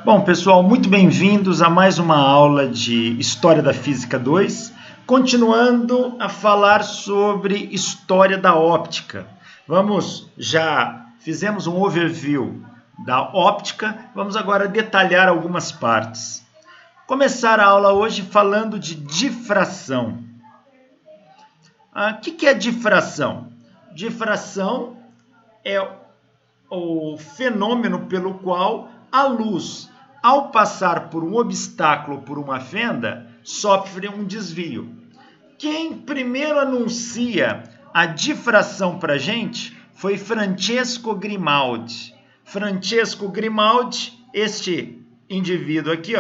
Bom, pessoal, muito bem-vindos a mais uma aula de História da Física 2, continuando a falar sobre História da Óptica. Já fizemos um overview da óptica, vamos agora detalhar algumas partes. Começar a aula hoje falando de difração. O que é difração? Difração é o fenômeno pelo qual a luz, ao passar por um obstáculo, por uma fenda, sofre um desvio. Quem primeiro anuncia a difração para a gente foi Francesco Grimaldi. Francesco Grimaldi, este indivíduo aqui,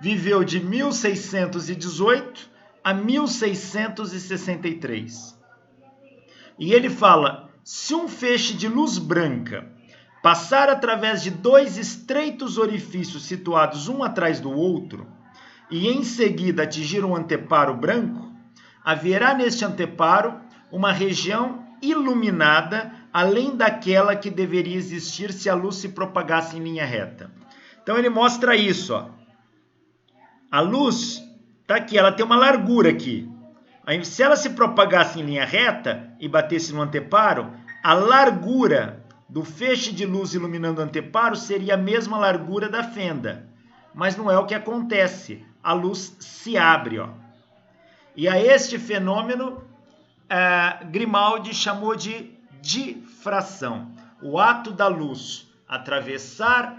viveu de 1618 a 1663. E ele fala: se um feixe de luz branca passar através de dois estreitos orifícios situados um atrás do outro e em seguida atingir um anteparo branco, haverá neste anteparo uma região iluminada além daquela que deveria existir se a luz se propagasse em linha reta. Então ele mostra isso, A luz está aqui, ela tem uma largura aqui. Aí, se ela se propagasse em linha reta e batesse no anteparo, a largura do feixe de luz iluminando o anteparo seria a mesma largura da fenda. Mas não é o que acontece. A luz se abre. E a este fenômeno, Grimaldi chamou de difração. O ato da luz atravessar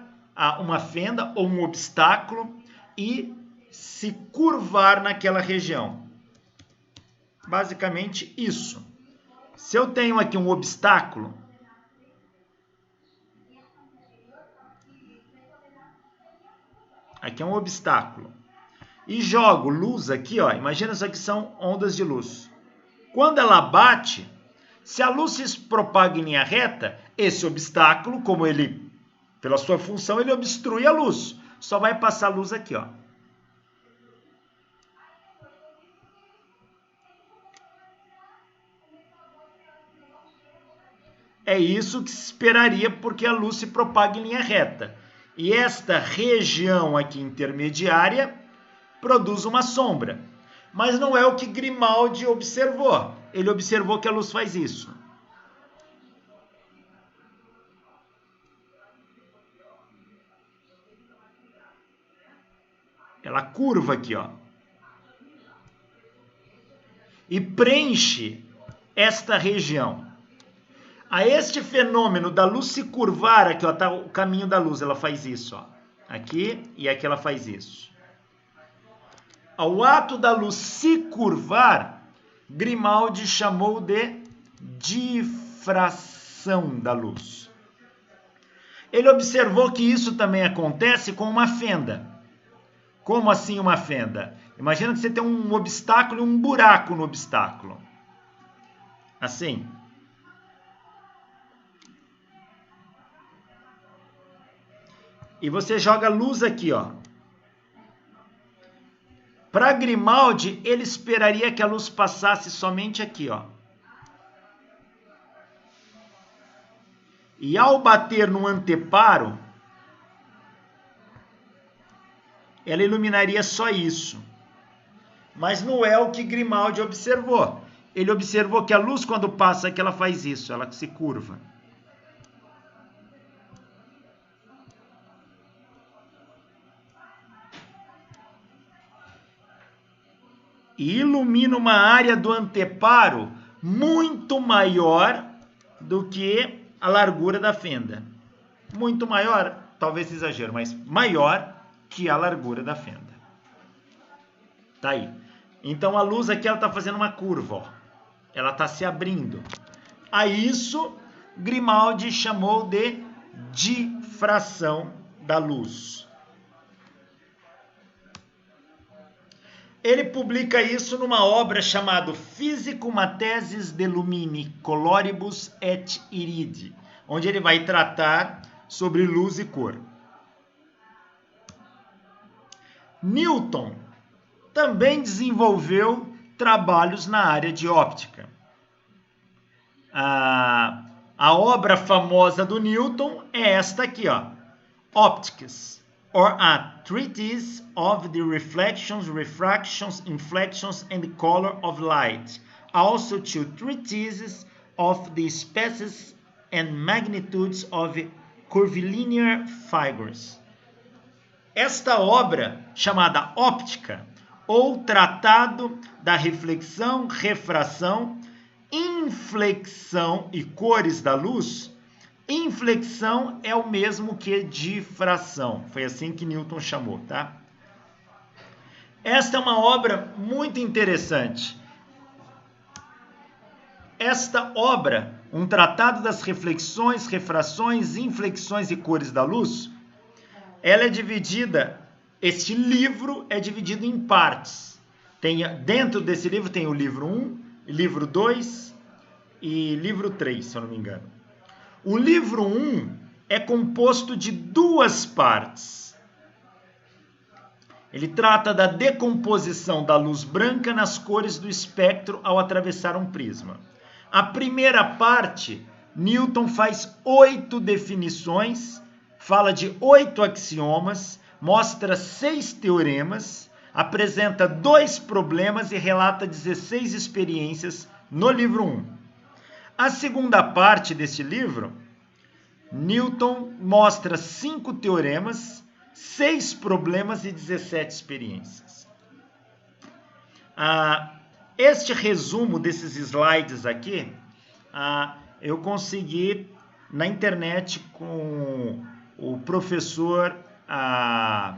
uma fenda ou um obstáculo e se curvar naquela região. Basicamente isso. Se eu tenho aqui um obstáculo, aqui é um obstáculo, e jogo luz aqui, imagina isso aqui são ondas de luz. Quando ela bate, se a luz se propaga em linha reta, esse obstáculo, como ele, pela sua função, ele obstrui a luz. Só vai passar luz aqui, É isso que se esperaria, porque a luz se propaga em linha reta. E esta região aqui intermediária produz uma sombra. Mas não é o que Grimaldi observou. Ele observou que a luz faz isso. Ela curva aqui, e preenche esta região. A este fenômeno da luz se curvar, aqui está o caminho da luz, ela faz isso, aqui e aqui ela faz isso. Ao ato da luz se curvar, Grimaldi chamou de difração da luz. Ele observou que isso também acontece com uma fenda. Como assim uma fenda? Imagina que você tem um obstáculo e um buraco no obstáculo. Assim. E você joga luz aqui, Para Grimaldi, ele esperaria que a luz passasse somente aqui, E ao bater no anteparo, ela iluminaria só isso. Mas não é o que Grimaldi observou. Ele observou que a luz, quando passa aqui, ela faz isso, ela se curva. E ilumina uma área do anteparo muito maior do que a largura da fenda. Muito maior, talvez exagero, mas maior que a largura da fenda. Tá aí. Então a luz aqui ela está fazendo uma curva, Ela está se abrindo. A isso Grimaldi chamou de difração da luz. Ele publica isso numa obra chamada Physicumathesis de Lumini Coloribus et Iridi, onde ele vai tratar sobre luz e cor. Newton também desenvolveu trabalhos na área de óptica. A obra famosa do Newton é esta aqui, Optics, or a treatise of the reflections, refractions, inflections, and color of light. Also two treatises of the species and magnitudes of curvilinear figures. Esta obra, chamada Óptica, ou Tratado da Reflexão, Refração, Inflexão e Cores da Luz. Inflexão é o mesmo que difração. Foi assim que Newton chamou, tá? Esta é uma obra muito interessante. Esta obra, um tratado das reflexões, refrações, inflexões e cores da luz, ela é dividida, este livro é dividido em partes. Dentro desse livro tem o livro 1, livro 2 e livro 3, se eu não me engano. O livro 1 é composto de duas partes. Ele trata da decomposição da luz branca nas cores do espectro ao atravessar um prisma. A primeira parte, Newton faz 8 definições, fala de 8 axiomas, mostra 6 teoremas, apresenta 2 problemas e relata 16 experiências no livro 1. A segunda parte deste livro, Newton mostra 5 teoremas, 6 problemas e 17 experiências. Este resumo desses slides aqui, eu consegui na internet com o professor da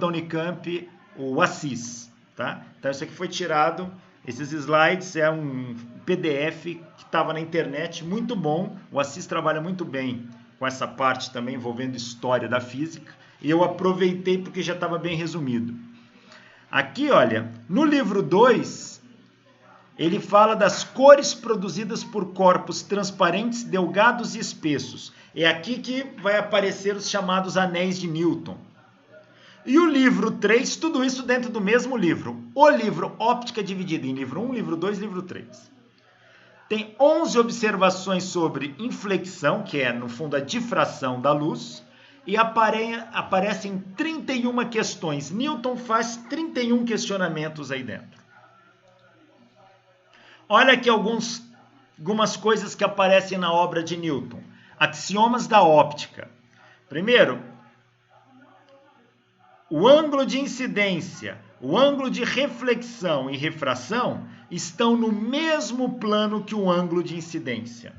Unicamp, o Assis, tá? Então isso aqui foi tirado. Esses slides é um PDF que estava na internet, muito bom. O Assis trabalha muito bem com essa parte também envolvendo história da física. E eu aproveitei porque já estava bem resumido. Aqui, olha, no livro 2, ele fala das cores produzidas por corpos transparentes, delgados e espessos. É aqui que vai aparecer os chamados anéis de Newton. E o livro 3, tudo isso dentro do mesmo livro. O livro Óptica é dividido em livro 1, livro 2 e livro 3. Tem 11 observações sobre inflexão, que é, no fundo, a difração da luz, e aparecem 31 questões. Newton faz 31 questionamentos aí dentro. Olha aqui algumas coisas que aparecem na obra de Newton. Axiomas da óptica. Primeiro, o ângulo de incidência, o ângulo de reflexão e refração estão no mesmo plano que o ângulo de incidência.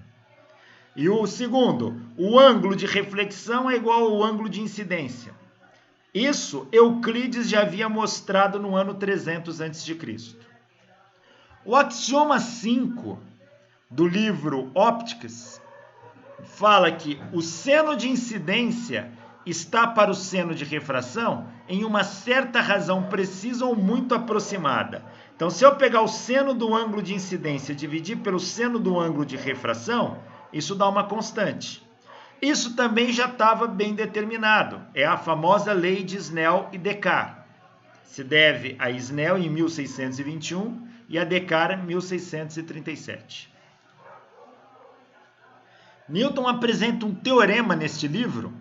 E o segundo, o ângulo de reflexão é igual ao ângulo de incidência. Isso Euclides já havia mostrado no ano 300 a.C. O axioma 5 do livro Ópticas fala que o seno de incidência está para o seno de refração em uma certa razão precisa ou muito aproximada. Então, se eu pegar o seno do ângulo de incidência e dividir pelo seno do ângulo de refração, isso dá uma constante. Isso também já estava bem determinado. É a famosa lei de Snell e Descartes. Se deve a Snell em 1621 e a Descartes em 1637. Newton apresenta um teorema neste livro,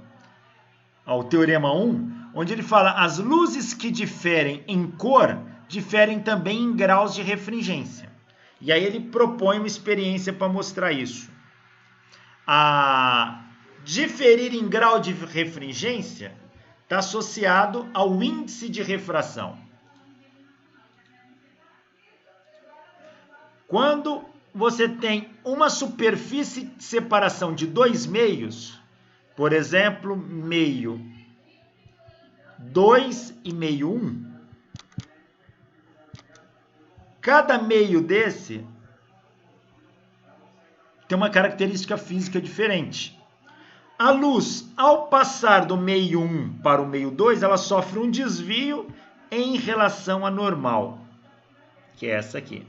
o Teorema 1, onde ele fala as luzes que diferem em cor, diferem também em graus de refringência. E aí ele propõe uma experiência para mostrar isso. A diferir em grau de refringência está associado ao índice de refração. Quando você tem uma superfície de separação de 2 meios, por exemplo, meio 2 e meio 1, cada meio desse tem uma característica física diferente. A luz, ao passar do meio 1 para o meio 2, ela sofre um desvio em relação à normal, que é essa aqui.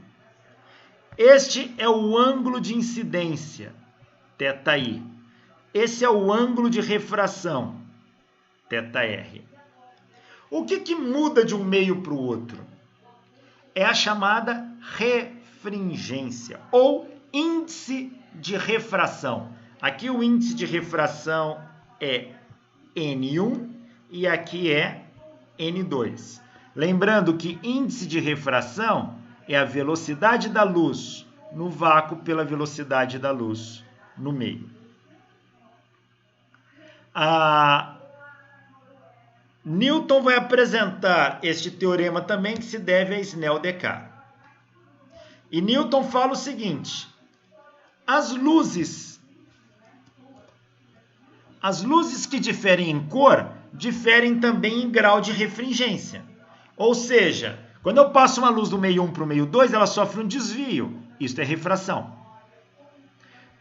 Este é o ângulo de incidência, θi. Esse é o ângulo de refração, θr. O que muda de um meio para o outro? É a chamada refringência, ou índice de refração. Aqui o índice de refração é N1 e aqui é N2. Lembrando que índice de refração é a velocidade da luz no vácuo pela velocidade da luz no meio. Newton vai apresentar este teorema também, que se deve a Snell-Descartes. E Newton fala o seguinte: as luzes que diferem em cor, diferem também em grau de refringência. Ou seja, quando eu passo uma luz do meio 1 para o meio 2, ela sofre um desvio. Isso é refração.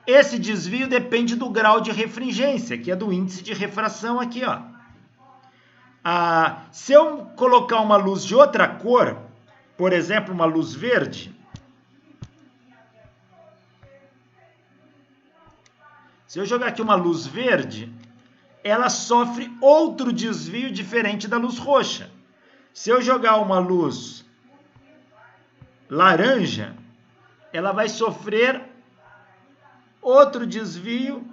Esse desvio depende do grau de refringência, que é do índice de refração aqui, ó. Se eu colocar uma luz de outra cor, por exemplo, uma luz verde, se eu jogar aqui uma luz verde, ela sofre outro desvio diferente da luz roxa. Se eu jogar uma luz laranja, ela vai sofrer outro desvio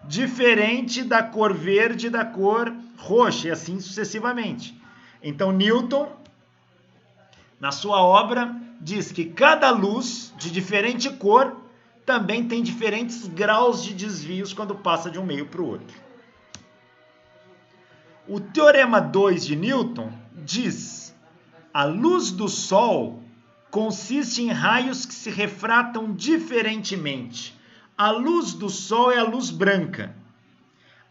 diferente da cor verde e da cor roxa, e assim sucessivamente. Então, Newton, na sua obra, diz que cada luz de diferente cor também tem diferentes graus de desvios quando passa de um meio para o outro. O teorema 2 de Newton diz: a luz do Sol consiste em raios que se refratam diferentemente. A luz do Sol é a luz branca.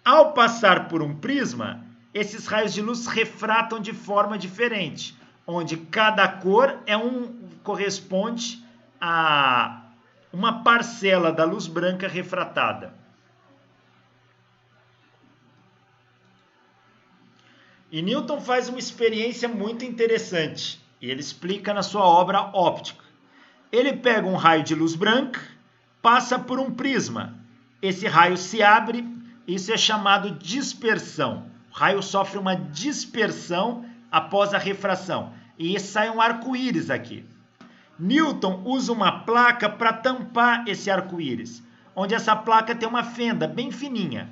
Ao passar por um prisma, esses raios de luz refratam de forma diferente, onde cada cor corresponde a uma parcela da luz branca refratada. E Newton faz uma experiência muito interessante, e ele explica na sua obra Óptica. Ele pega um raio de luz branca, passa por um prisma. Esse raio se abre, isso é chamado dispersão. O raio sofre uma dispersão após a refração, e sai um arco-íris aqui. Newton usa uma placa para tampar esse arco-íris, onde essa placa tem uma fenda bem fininha.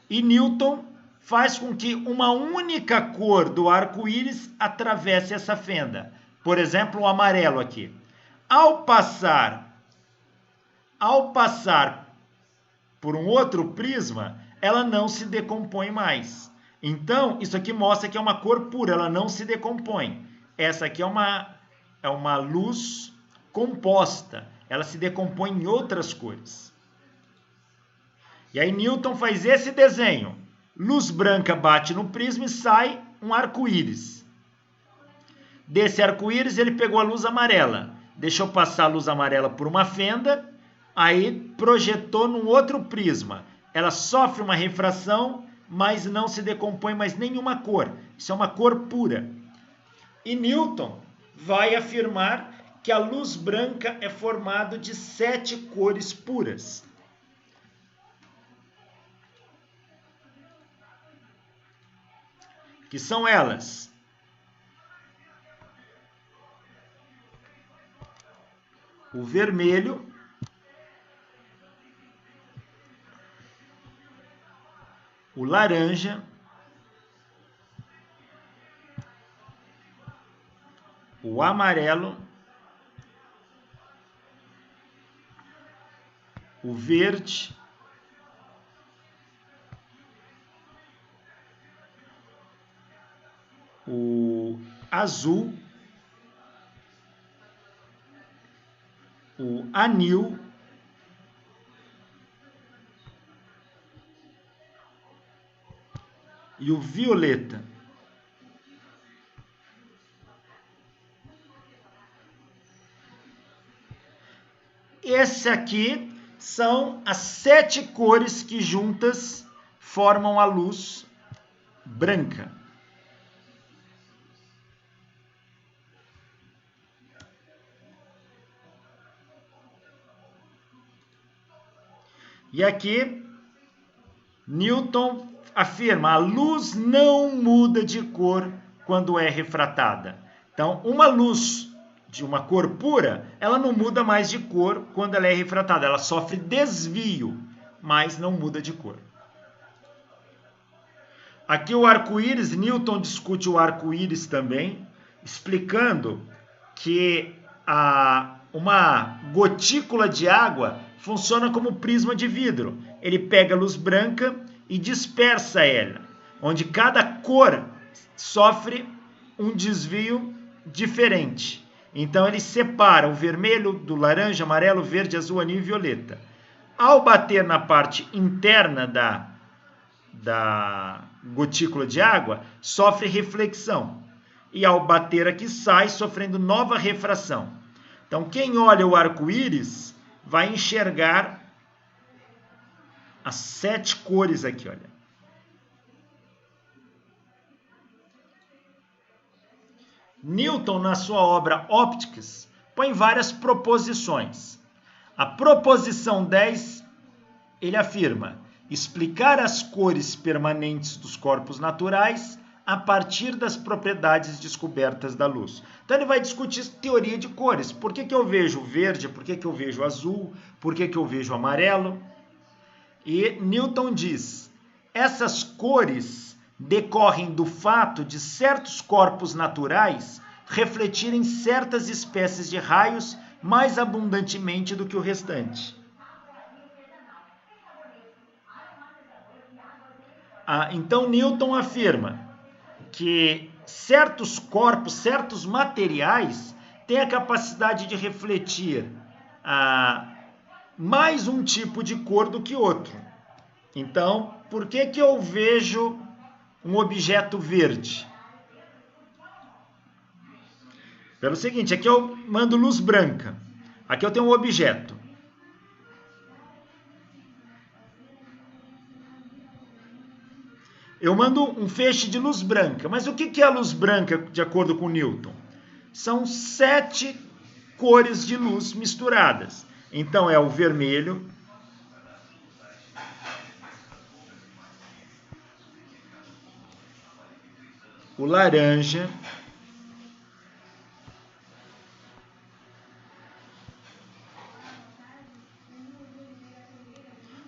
E Newton faz com que uma única cor do arco-íris atravesse essa fenda. Por exemplo, o amarelo aqui. Ao passar por um outro prisma, ela não se decompõe mais. Então, isso aqui mostra que é uma cor pura, ela não se decompõe. Essa aqui é uma luz composta, ela se decompõe em outras cores. E aí Newton faz esse desenho. Luz branca bate no prisma e sai um arco-íris. Desse arco-íris ele pegou a luz amarela, deixou passar a luz amarela por uma fenda, aí projetou num outro prisma. Ela sofre uma refração, mas não se decompõe mais nenhuma cor. Isso é uma cor pura. E Newton vai afirmar que a luz branca é formada de 7 cores puras. Que são elas: o vermelho, o laranja, o amarelo, o verde, o azul, o anil, e o violeta. Esse aqui são as 7 cores que juntas formam a luz branca. E aqui, Newton afirma: a luz não muda de cor quando é refratada. Então, uma luz de uma cor pura, ela não muda mais de cor quando ela é refratada. Ela sofre desvio, mas não muda de cor. Aqui o arco-íris, Newton discute o arco-íris também, explicando que uma gotícula de água funciona como prisma de vidro. Ele pega a luz branca e dispersa ela, onde cada cor sofre um desvio diferente. Então ele separa o vermelho do laranja, amarelo, verde, azul, anil e violeta. Ao bater na parte interna da gotícula de água, sofre reflexão. E ao bater aqui, sai sofrendo nova refração. Então, quem olha o arco-íris vai enxergar as 7 cores aqui, olha. Newton, na sua obra Ópticas, põe várias proposições. A proposição 10, ele afirma: explicar as cores permanentes dos corpos naturais a partir das propriedades descobertas da luz. Então ele vai discutir teoria de cores. Por que eu vejo verde? Por que eu vejo azul? Por que eu vejo amarelo? E Newton diz: essas cores decorrem do fato de certos corpos naturais refletirem certas espécies de raios mais abundantemente do que o restante. Então Newton afirma que certos corpos, certos materiais têm a capacidade de refletir mais um tipo de cor do que outro. Então, por que eu vejo um objeto verde? Pelo seguinte, aqui eu mando luz branca. Aqui eu tenho um objeto. Eu mando um feixe de luz branca. Mas o que é a luz branca, de acordo com Newton? São 7 cores de luz misturadas. Então, é o vermelho, o laranja,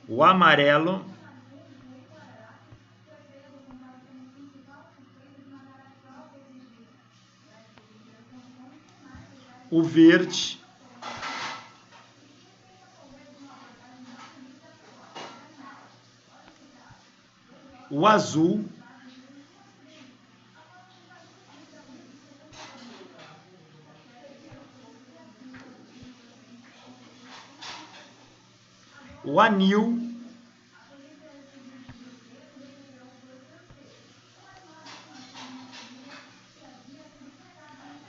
o amarelo, o verde, o azul, o anil,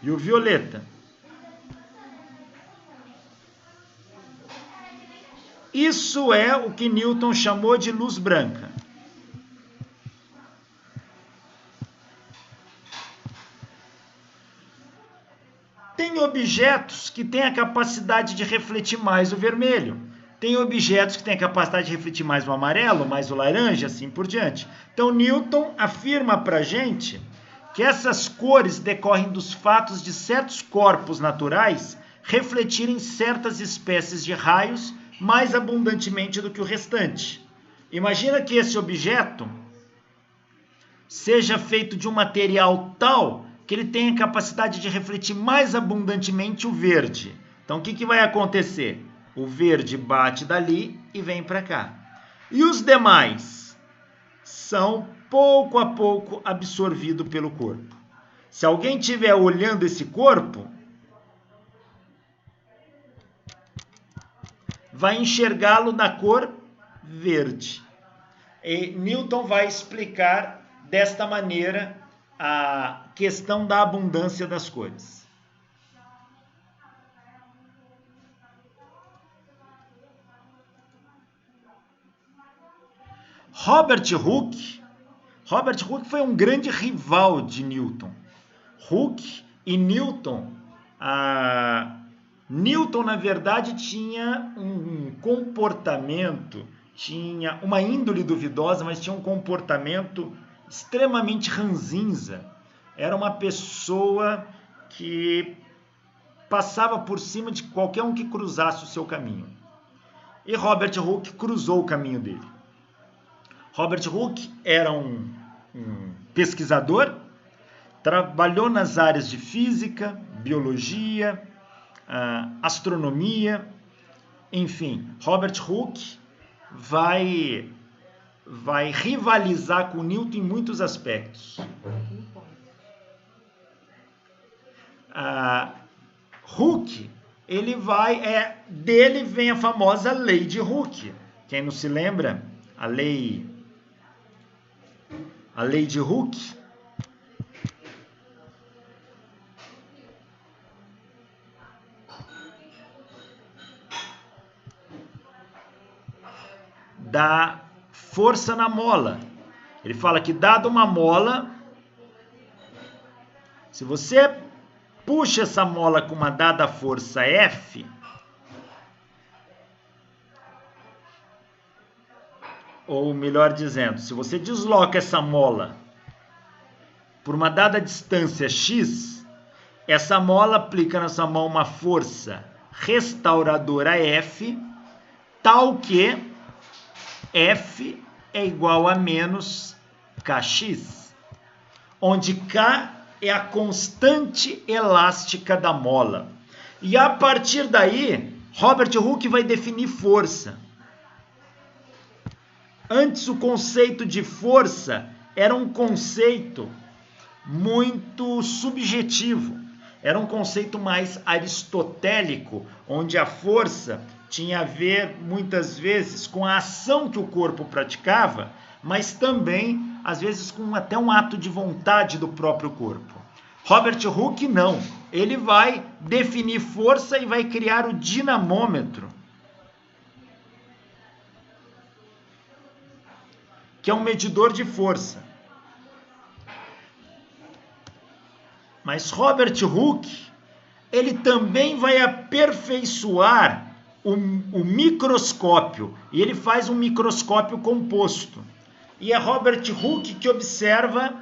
e o violeta. Isso é o que Newton chamou de luz branca. Tem objetos que têm a capacidade de refletir mais o vermelho. Tem objetos que têm a capacidade de refletir mais o amarelo, mais o laranja, assim por diante. Então, Newton afirma para a gente que essas cores decorrem dos fatos de certos corpos naturais refletirem certas espécies de raios mais abundantemente do que o restante. Imagina que esse objeto seja feito de um material tal que ele tenha capacidade de refletir mais abundantemente o verde. Então, o que vai acontecer? O verde bate dali e vem para cá. E os demais são pouco a pouco absorvidos pelo corpo. Se alguém estiver olhando esse corpo, vai enxergá-lo na cor verde. E Newton vai explicar desta maneira a questão da abundância das cores. Robert Hooke foi um grande rival de Newton. Hooke e Newton, Newton, na verdade, tinha um comportamento, tinha uma índole duvidosa, mas tinha um comportamento extremamente ranzinza. Era uma pessoa que passava por cima de qualquer um que cruzasse o seu caminho. E Robert Hooke cruzou o caminho dele. Robert Hooke era um pesquisador, trabalhou nas áreas de física, biologia, astronomia, enfim. Robert Hooke vai rivalizar com Newton em muitos aspectos. Hooke, dele vem a famosa lei de Hooke. Quem não se lembra? A lei de Hooke. Da força na mola. Ele fala que dado uma mola, se você puxa essa mola com uma dada força F, ou melhor dizendo, se você desloca essa mola por uma dada distância x, essa mola aplica na sua mão uma força restauradora F, tal que F é igual a menos Kx, onde K é a constante elástica da mola. E a partir daí, Robert Hooke vai definir força. Antes, o conceito de força era um conceito muito subjetivo. Era um conceito mais aristotélico, onde a força tinha a ver, muitas vezes, com a ação que o corpo praticava, mas também, às vezes, com até um ato de vontade do próprio corpo. Robert Hooke não. Ele vai definir força e vai criar o dinamômetro, que é um medidor de força. Mas Robert Hooke, ele também vai aperfeiçoar o microscópio, e ele faz um microscópio composto. E é Robert Hooke que observa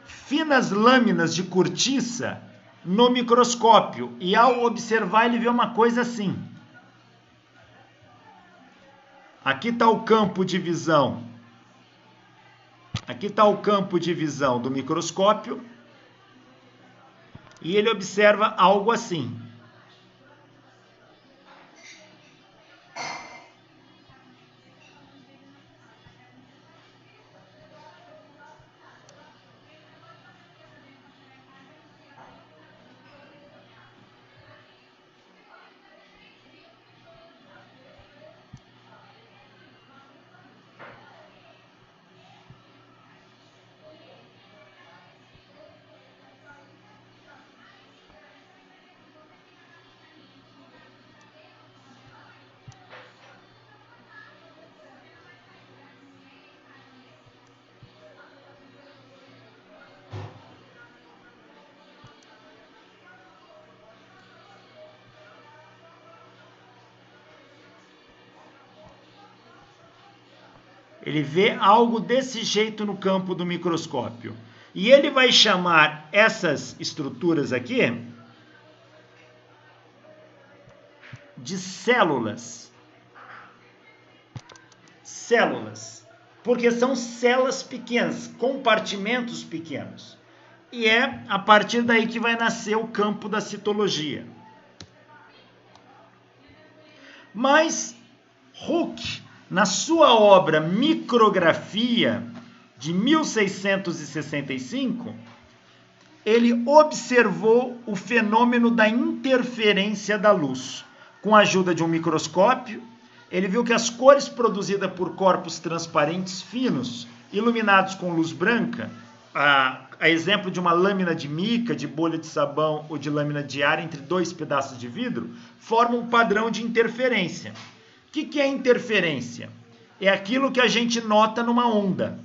finas lâminas de cortiça no microscópio, e ao observar ele vê uma coisa assim. Aqui está o campo de visão. Aqui está o campo de visão do microscópio, e ele observa algo assim. Ele vê algo desse jeito no campo do microscópio. E ele vai chamar essas estruturas aqui de células. Células. Porque são células pequenas, compartimentos pequenos. E é a partir daí que vai nascer o campo da citologia. Mas Hooke, na sua obra Micrografia, de 1665, ele observou o fenômeno da interferência da luz. Com a ajuda de um microscópio, ele viu que as cores produzidas por corpos transparentes finos, iluminados com luz branca, a exemplo de uma lâmina de mica, de bolha de sabão ou de lâmina de ar entre dois pedaços de vidro, formam um padrão de interferência. O que é interferência? É aquilo que a gente nota numa onda.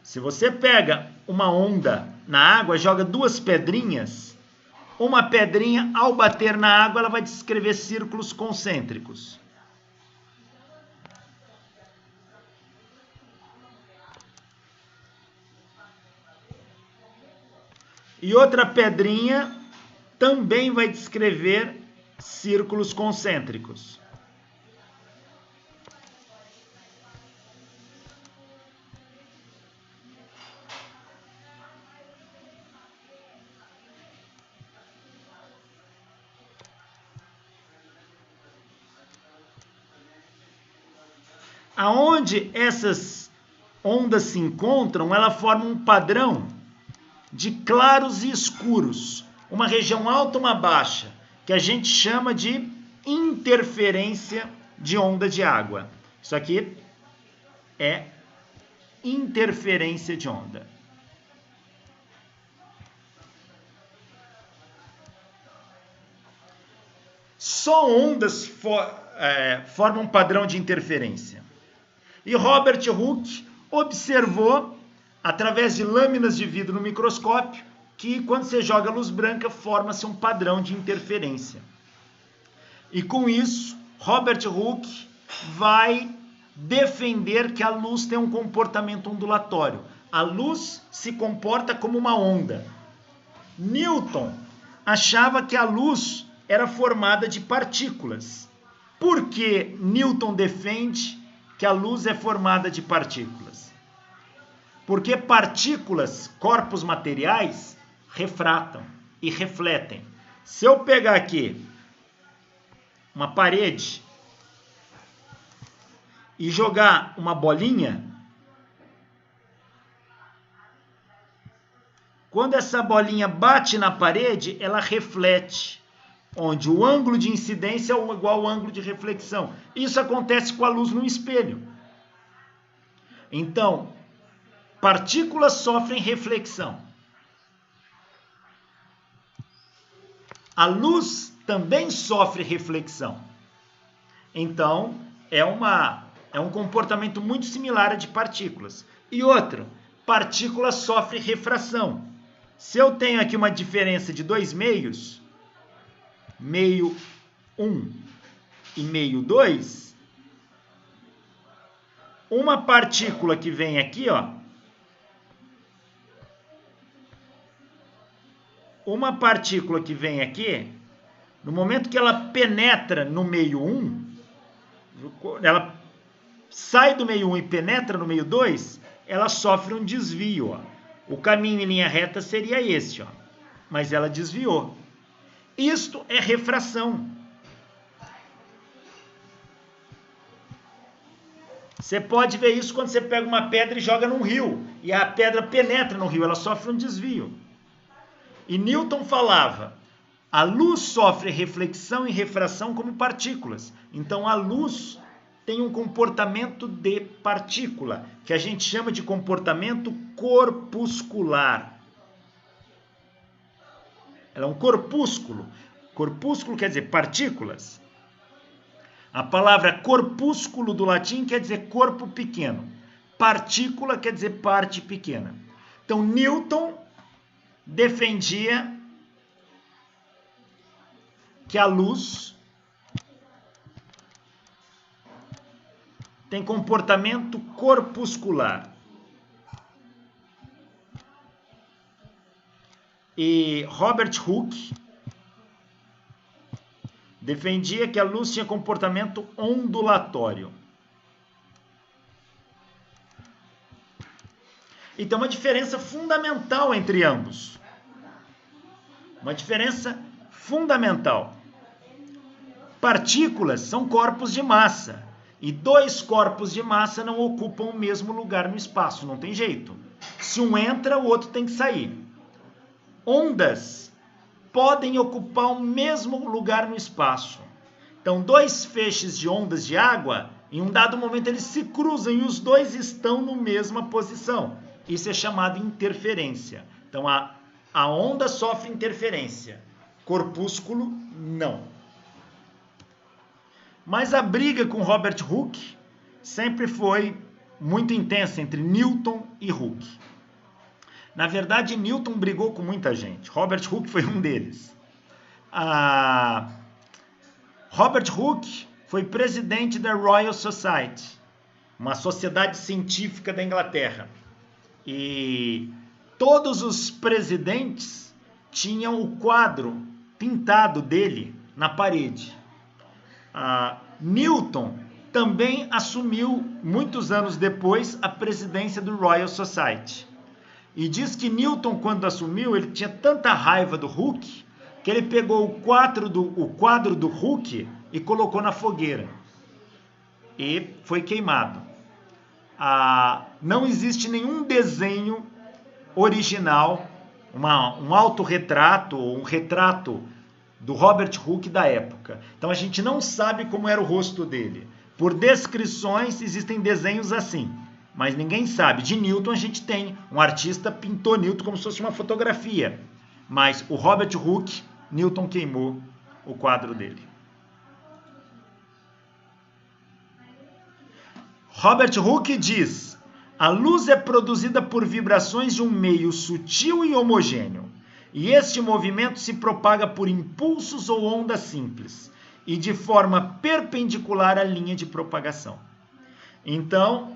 Se você pega uma onda na água, joga duas pedrinhas, uma pedrinha, ao bater na água, ela vai descrever círculos concêntricos. E outra pedrinha também vai descrever círculos concêntricos. aonde essas ondas se encontram, ela forma um padrão de claros e escuros, uma região alta, uma baixa, que a gente chama de interferência de onda de água. Isso aqui é interferência de onda. Só ondas formam um padrão de interferência. E Robert Hooke observou, através de lâminas de vidro no microscópio, que quando você joga luz branca, forma-se um padrão de interferência. E com isso, Robert Hooke vai defender que a luz tem um comportamento ondulatório. A luz se comporta como uma onda. Newton achava que a luz era formada de partículas. Por que Newton defende que a luz é formada de partículas? Porque partículas, corpos materiais, refratam e refletem. Se eu pegar aqui uma parede e jogar uma bolinha, quando essa bolinha bate na parede, ela reflete, onde o ângulo de incidência é igual ao ângulo de reflexão. Isso acontece com a luz no espelho. Então, partículas sofrem reflexão. A luz também sofre reflexão. Então, é um comportamento muito similar a de partículas. E outra, partículas sofrem refração. Se eu tenho aqui uma diferença de dois meios, meio 1 e meio 2, uma partícula que vem aqui, ó, uma partícula que vem aqui, no momento que ela penetra no meio 1, ela sai do meio 1 e penetra no meio 2, ela sofre um desvio, ó. O caminho em linha reta seria esse, ó, mas ela desviou. Isto é refração. Você pode ver isso quando você pega uma pedra e joga num rio, e a pedra penetra no rio, ela sofre um desvio. E Newton falava, a luz sofre reflexão e refração como partículas. Então a luz tem um comportamento de partícula, que a gente chama de comportamento corpuscular. Ela é um corpúsculo. Corpúsculo quer dizer partículas. A palavra corpúsculo do latim quer dizer corpo pequeno. Partícula quer dizer parte pequena. Então Newton defendia que a luz tem comportamento corpuscular. E Robert Hooke defendia que a luz tinha comportamento ondulatório. E tem uma diferença fundamental entre ambos. Uma diferença fundamental. Partículas são corpos de massa. E dois corpos de massa não ocupam o mesmo lugar no espaço. Não tem jeito. Se um entra, o outro tem que sair. Ondas podem ocupar o mesmo lugar no espaço. Então, dois feixes de ondas de água, em um dado momento eles se cruzam e os dois estão na mesma posição. Isso é chamado interferência. Então, a onda sofre interferência. Corpúsculo, não. Mas a briga com Robert Hooke sempre foi muito intensa entre Newton e Hooke. Na verdade, Newton brigou com muita gente. Robert Hooke foi um deles. Robert Hooke foi presidente da Royal Society, uma sociedade científica da Inglaterra. E todos os presidentes tinham o quadro pintado dele na parede. Newton também assumiu, muitos anos depois, a presidência do Royal Society. E diz que Newton, quando assumiu, ele tinha tanta raiva do Hooke, que ele pegou o quadro do Hooke e colocou na fogueira. E foi queimado. não existe nenhum desenho original, um autorretrato ou um retrato do Robert Hooke da época. Então a gente não sabe como era o rosto dele. Por descrições existem desenhos assim, mas ninguém sabe. De Newton a gente tem, um artista pintou Newton como se fosse uma fotografia, mas o Robert Hooke, Newton queimou o quadro dele. Robert Hooke diz: a luz é produzida por vibrações de um meio sutil e homogêneo, e este movimento se propaga por impulsos ou ondas simples, e de forma perpendicular à linha de propagação. Então,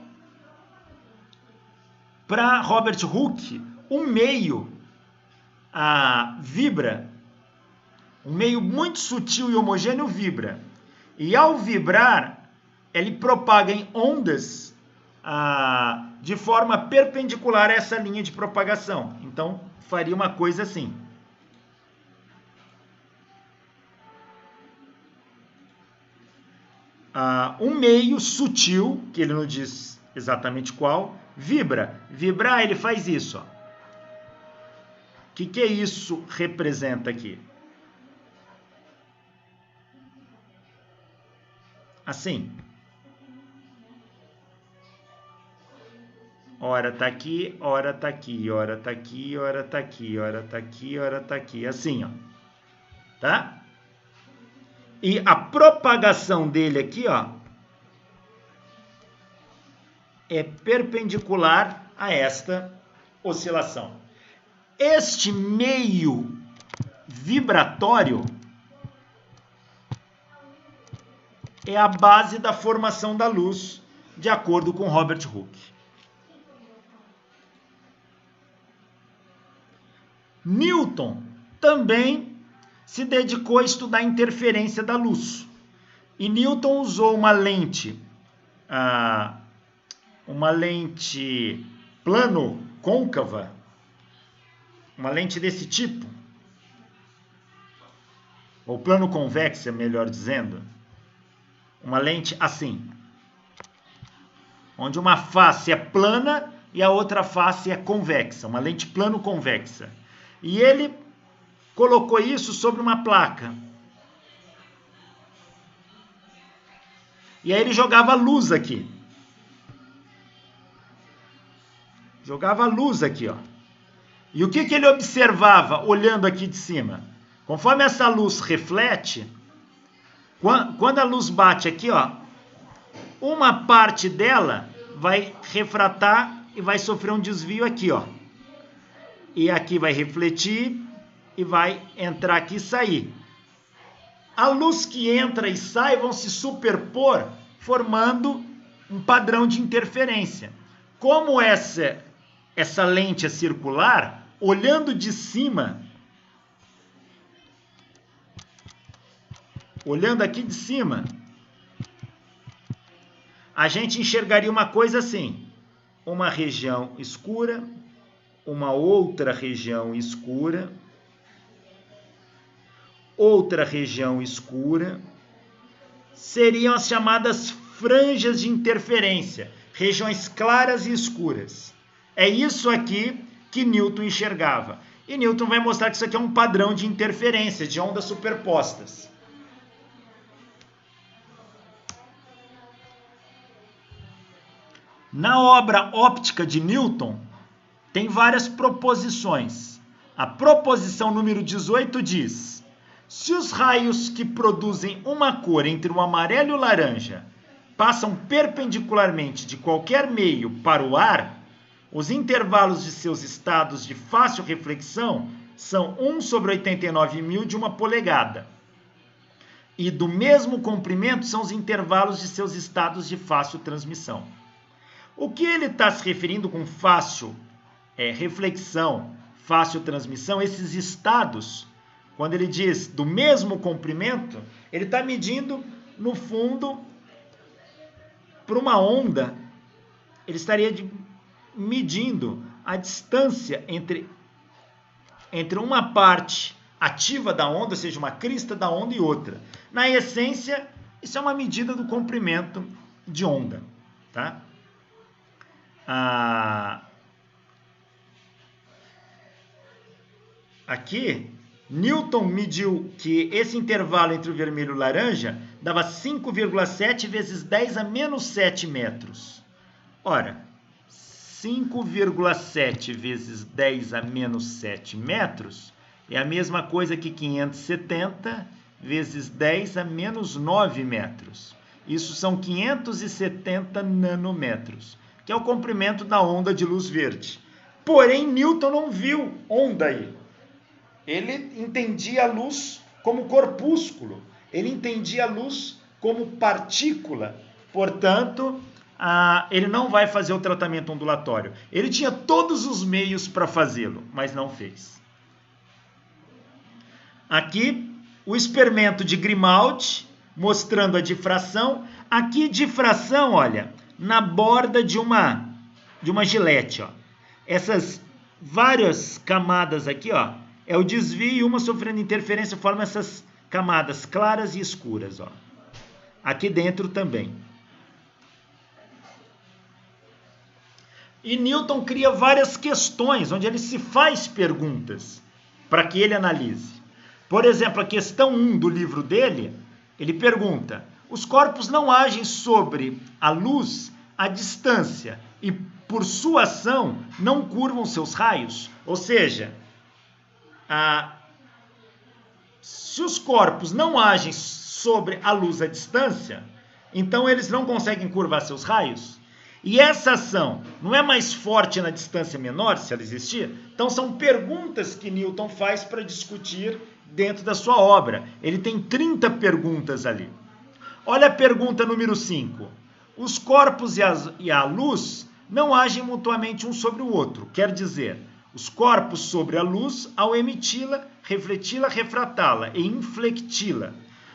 para Robert Hooke, um meio vibra, um meio muito sutil e homogêneo vibra, e ao vibrar, ele propaga em ondas de forma perpendicular a essa linha de propagação. Então, faria uma coisa assim. Um meio sutil, que ele não diz exatamente qual, vibra. Vibrar, ele faz isso. O que isso representa aqui? Assim. Ora tá aqui, ora tá aqui, ora tá aqui, ora tá aqui, ora tá aqui, ora tá aqui. Assim, ó. Tá? E a propagação dele aqui, ó, é perpendicular a esta oscilação. Este meio vibratório é a base da formação da luz, de acordo com Robert Hooke. Newton também se dedicou a estudar a interferência da luz. E Newton usou uma lente plano-côncava, uma lente desse tipo, ou plano-convexa, melhor dizendo, uma lente assim, onde uma face é plana e a outra face é convexa, uma lente plano-convexa. E ele colocou isso sobre uma placa. E aí ele jogava luz aqui. Jogava luz aqui, ó. E o que ele observava olhando aqui de cima? Conforme essa luz reflete, quando a luz bate aqui, ó, uma parte dela vai refratar e vai sofrer um desvio aqui, ó. E aqui vai refletir e vai entrar aqui e sair. A luz que entra e sai vão se superpor, formando um padrão de interferência. Como essa lente é circular, olhando de cima, olhando aqui de cima, a gente enxergaria uma coisa assim, uma região escura, uma outra região escura, outra região escura, seriam as chamadas franjas de interferência, regiões claras e escuras. É isso aqui que Newton enxergava. E Newton vai mostrar que isso aqui é um padrão de interferência, de ondas superpostas. Na obra Óptica de Newton, tem várias proposições. A proposição número 18 diz: se os raios que produzem uma cor entre o amarelo e o laranja passam perpendicularmente de qualquer meio para o ar, os intervalos de seus estados de fácil reflexão são 1/89.000 de uma polegada. E do mesmo comprimento são os intervalos de seus estados de fácil transmissão. O que ele está se referindo com fácil reflexão, fácil transmissão, esses estados, quando ele diz do mesmo comprimento, ele está medindo, no fundo, para uma onda, ele estaria medindo a distância entre uma parte ativa da onda, ou seja, uma crista da onda e outra. Na essência, isso é uma medida do comprimento de onda, tá? Aqui, Newton mediu que esse intervalo entre o vermelho e o laranja dava 5,7 vezes 10 a menos 7 metros. Ora, 5,7 vezes 10 a menos 7 metros é a mesma coisa que 570 vezes 10 a menos 9 metros. Isso são 570 nanômetros, que é o comprimento da onda de luz verde. Porém, Newton não viu onda aí. Ele entendia a luz como corpúsculo, ele entendia a luz como partícula. Portanto, ele não vai fazer o tratamento ondulatório. Ele tinha todos os meios para fazê-lo, mas não fez. Aqui, o experimento de Grimaldi, mostrando a difração. Aqui, difração, olha, na borda de uma gilete, ó. Essas várias camadas aqui, ó, é o desvio e uma sofrendo interferência, forma essas camadas claras e escuras, ó. Aqui dentro também. E Newton cria várias questões, onde ele se faz perguntas para que ele analise. Por exemplo, a questão 1 do livro dele, ele pergunta: os corpos não agem sobre a luz à distância e, por sua ação, não curvam seus raios? Ou seja, se os corpos não agem sobre a luz à distância, então eles não conseguem curvar seus raios? E essa ação não é mais forte na distância menor, se ela existir? Então são perguntas que Newton faz para discutir dentro da sua obra. Ele tem 30 perguntas ali. Olha a pergunta número 5. Os corpos e a luz não agem mutuamente um sobre o outro. Quer dizer, os corpos sobre a luz ao emiti-la, refleti-la, refratá-la e inflecti-la.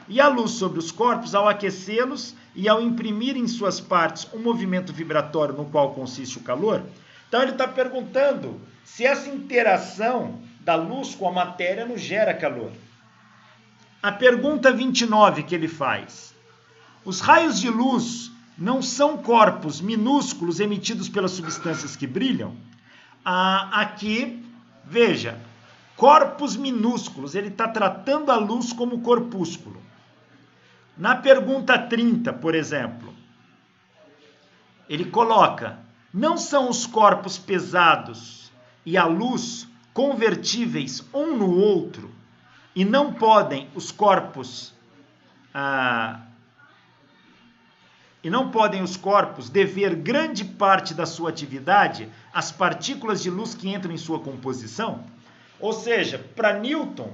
E a luz sobre os corpos ao aquecê-los e ao imprimir em suas partes um movimento vibratório no qual consiste o calor. Então ele está perguntando se essa interação da luz com a matéria nos gera calor. A pergunta 29 que ele faz: os raios de luz não são corpos minúsculos emitidos pelas substâncias que brilham? Aqui, veja, corpos minúsculos, ele está tratando a luz como corpúsculo. Na pergunta 30, por exemplo, ele coloca: não são os corpos pesados e a luz convertíveis um no outro, e não podem os corpos dever grande parte da sua atividade às partículas de luz que entram em sua composição? Ou seja, para Newton,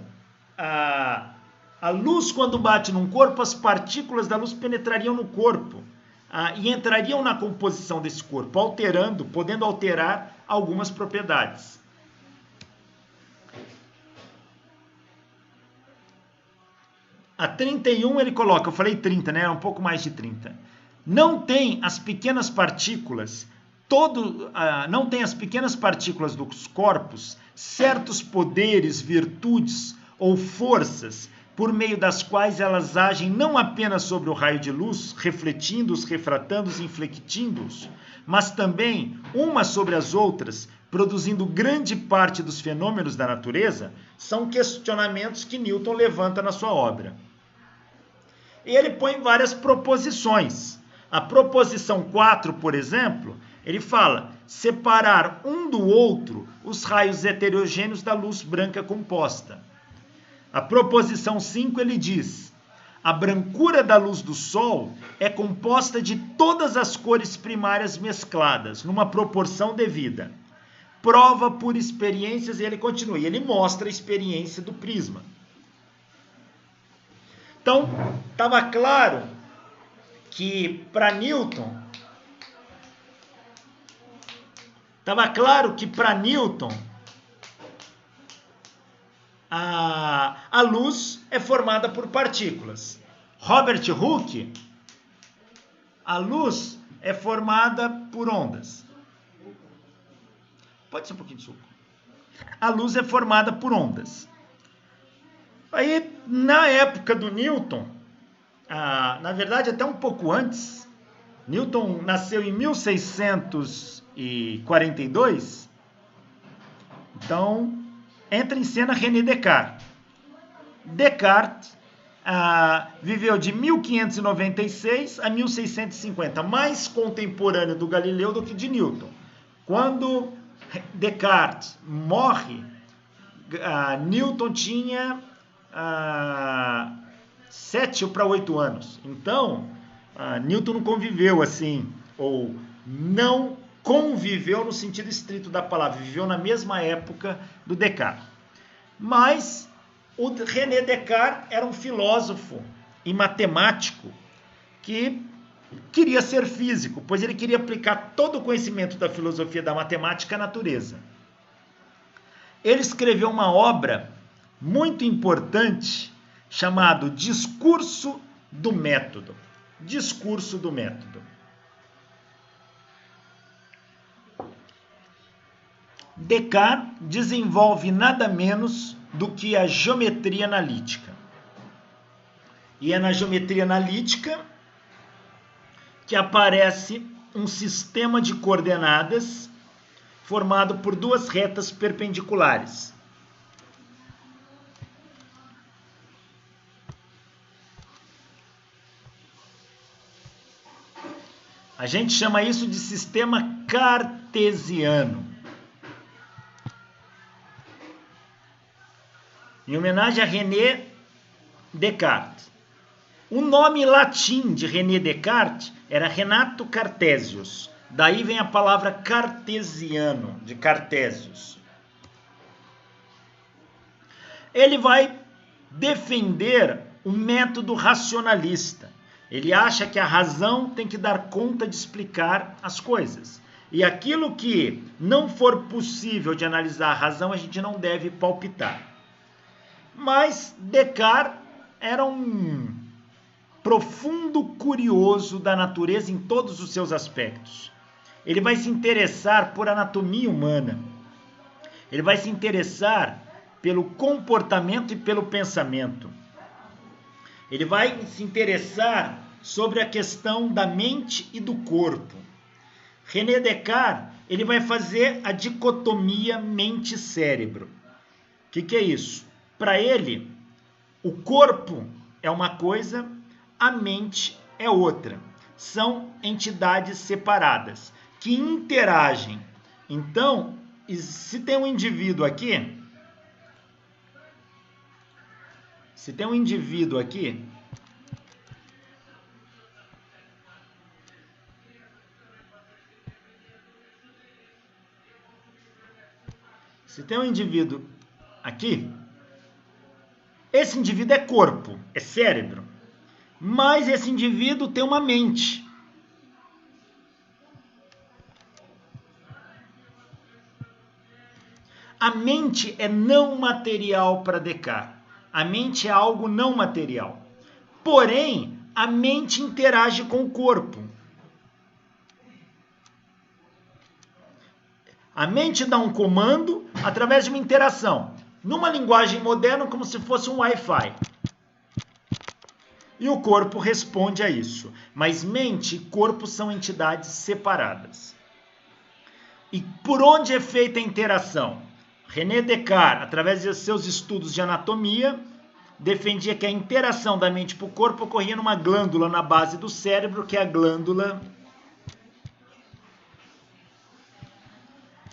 a luz, quando bate num corpo, as partículas da luz penetrariam no corpo e entrariam na composição desse corpo, podendo alterar algumas propriedades. A 31 ele coloca, eu falei 30, né? É um pouco mais de 30. Não tem as pequenas partículas, dos corpos certos poderes, virtudes ou forças por meio das quais elas agem não apenas sobre o raio de luz, refletindo-os, refratando-os e inflectindo-os, mas também umas sobre as outras, produzindo grande parte dos fenômenos da natureza? São questionamentos que Newton levanta na sua obra. E ele põe várias proposições. A proposição 4, por exemplo, ele fala: separar um do outro os raios heterogêneos da luz branca composta. A proposição 5, ele diz: a brancura da luz do Sol é composta de todas as cores primárias mescladas, numa proporção devida. Prova por experiências, e ele continua, e ele mostra a experiência do prisma. Então, estava claro que para Newton, a luz é formada por partículas. Robert Hooke, a luz é formada por ondas. Pode ser um pouquinho de suco. A luz é formada por ondas. Aí, na época do Newton, na verdade até um pouco antes, Newton nasceu em 1600 1742, então entra em cena René Descartes. Descartes viveu de 1596 a 1650, mais contemporâneo do Galileu do que de Newton. Quando Descartes morre, Newton tinha 7 para 8 anos. Então, Newton não conviveu assim, ou não conviveu no sentido estrito da palavra, viveu na mesma época do Descartes. Mas o René Descartes era um filósofo e matemático que queria ser físico, pois ele queria aplicar todo o conhecimento da filosofia da matemática à natureza. Ele escreveu uma obra muito importante chamado Discurso do Método. Discurso do Método. Descartes desenvolve nada menos do que a geometria analítica. E é na geometria analítica que aparece um sistema de coordenadas formado por duas retas perpendiculares. A gente chama isso de sistema cartesiano. Em homenagem a René Descartes. O nome latim de René Descartes era Renato Cartesius. Daí vem a palavra cartesiano, de Cartesius. Ele vai defender o método racionalista. Ele acha que a razão tem que dar conta de explicar as coisas. E aquilo que não for possível de analisar a razão, a gente não deve palpitar. Mas Descartes era um profundo curioso da natureza em todos os seus aspectos. Ele vai se interessar por anatomia humana. Ele vai se interessar pelo comportamento e pelo pensamento. Ele vai se interessar sobre a questão da mente e do corpo. René Descartes, ele vai fazer a dicotomia mente-cérebro. O que é isso? Para ele, o corpo é uma coisa, a mente é outra. São entidades separadas que interagem. Então, se tem um indivíduo aqui, se tem um indivíduo aqui, esse indivíduo é corpo, é cérebro, mas esse indivíduo tem uma mente. A mente é não material para Descartes. A mente é algo não material. Porém, a mente interage com o corpo. A mente dá um comando através de uma interação. Numa linguagem moderna, como se fosse um Wi-Fi. E o corpo responde a isso. Mas mente e corpo são entidades separadas. E por onde é feita a interação? René Descartes, através de seus estudos de anatomia, defendia que a interação da mente para o corpo ocorria numa glândula na base do cérebro, que é a glândula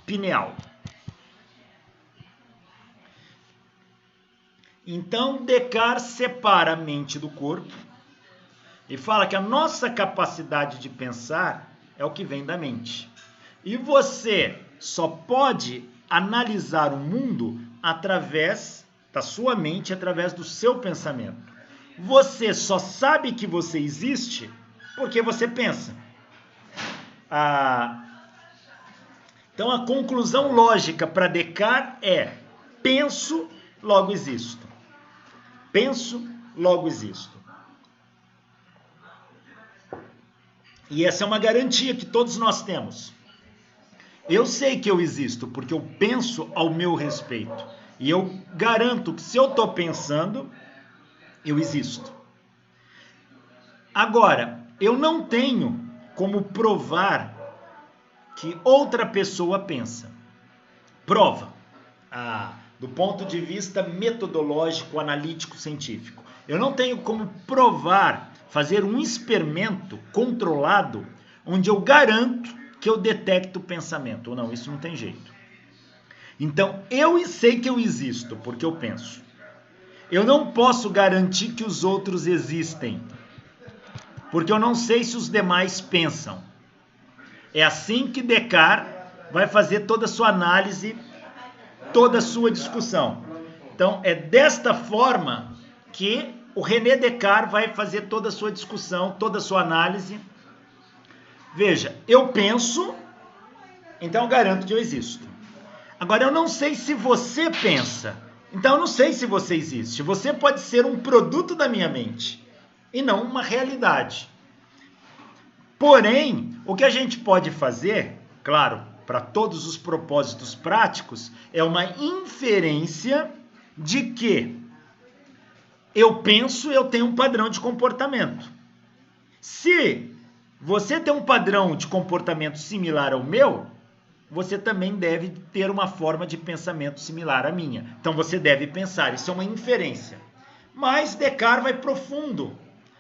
pineal. Então, Descartes separa a mente do corpo e fala que a nossa capacidade de pensar é o que vem da mente. E você só pode analisar o mundo através da sua mente, através do seu pensamento. Você só sabe que você existe porque você pensa. Então, a conclusão lógica para Descartes é: penso, logo existo. Penso, logo existo. E essa é uma garantia que todos nós temos. Eu sei que eu existo porque eu penso ao meu respeito. E eu garanto que se eu estou pensando, eu existo. Agora, eu não tenho como provar que outra pessoa pensa. Prova. Do ponto de vista metodológico, analítico, científico. Eu não tenho como provar, fazer um experimento controlado, onde eu garanto que eu detecto o pensamento. Ou não, isso não tem jeito. Então, eu sei que eu existo, porque eu penso. Eu não posso garantir que os outros existem, porque eu não sei se os demais pensam. É assim que Descartes vai fazer toda a sua análise, toda a sua discussão. Então, é desta forma que o René Descartes vai fazer toda a sua discussão, toda a sua análise. Veja, eu penso, então eu garanto que eu existo. Agora, eu não sei se você pensa, então eu não sei se você existe. Você pode ser um produto da minha mente e não uma realidade. Porém, o que a gente pode fazer, claro, para todos os propósitos práticos, é uma inferência de que eu penso, eu tenho um padrão de comportamento. Se você tem um padrão de comportamento similar ao meu, você também deve ter uma forma de pensamento similar à minha. Então você deve pensar, isso é uma inferência. Mas Descartes vai profundo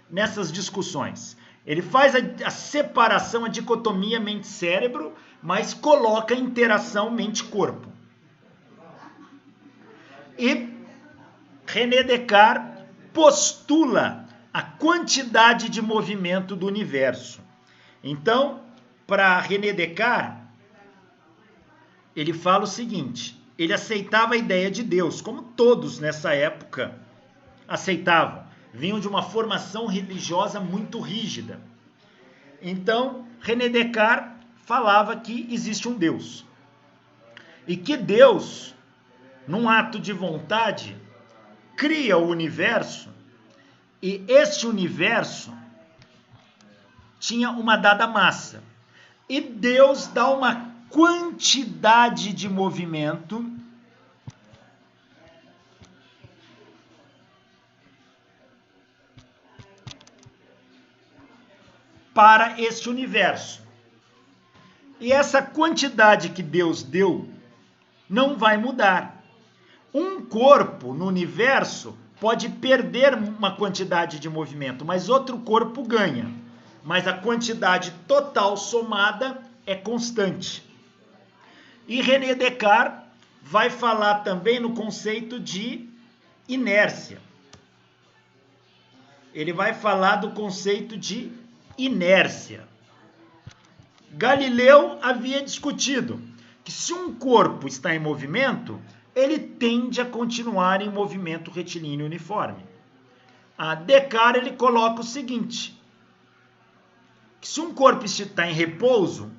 nessas discussões. Ele faz a separação, a dicotomia mente-cérebro, mas coloca a interação mente-corpo. E René Descartes postula a quantidade de movimento do universo. Então, para René Descartes, ele fala o seguinte, ele aceitava a ideia de Deus, como todos nessa época aceitavam. Vinham de uma formação religiosa muito rígida. Então, René Descartes falava que existe um Deus. E que Deus, num ato de vontade, cria o universo, e este universo tinha uma dada massa. E Deus dá uma quantidade de movimento para este universo. E essa quantidade que Deus deu não vai mudar. Um corpo no universo pode perder uma quantidade de movimento, mas outro corpo ganha. Mas a quantidade total somada é constante. E René Descartes vai falar também no conceito de inércia. Ele vai falar do conceito de inércia. Galileu havia discutido que se um corpo está em movimento, ele tende a continuar em movimento retilíneo uniforme. A Descartes ele coloca o seguinte, que se um corpo está em repouso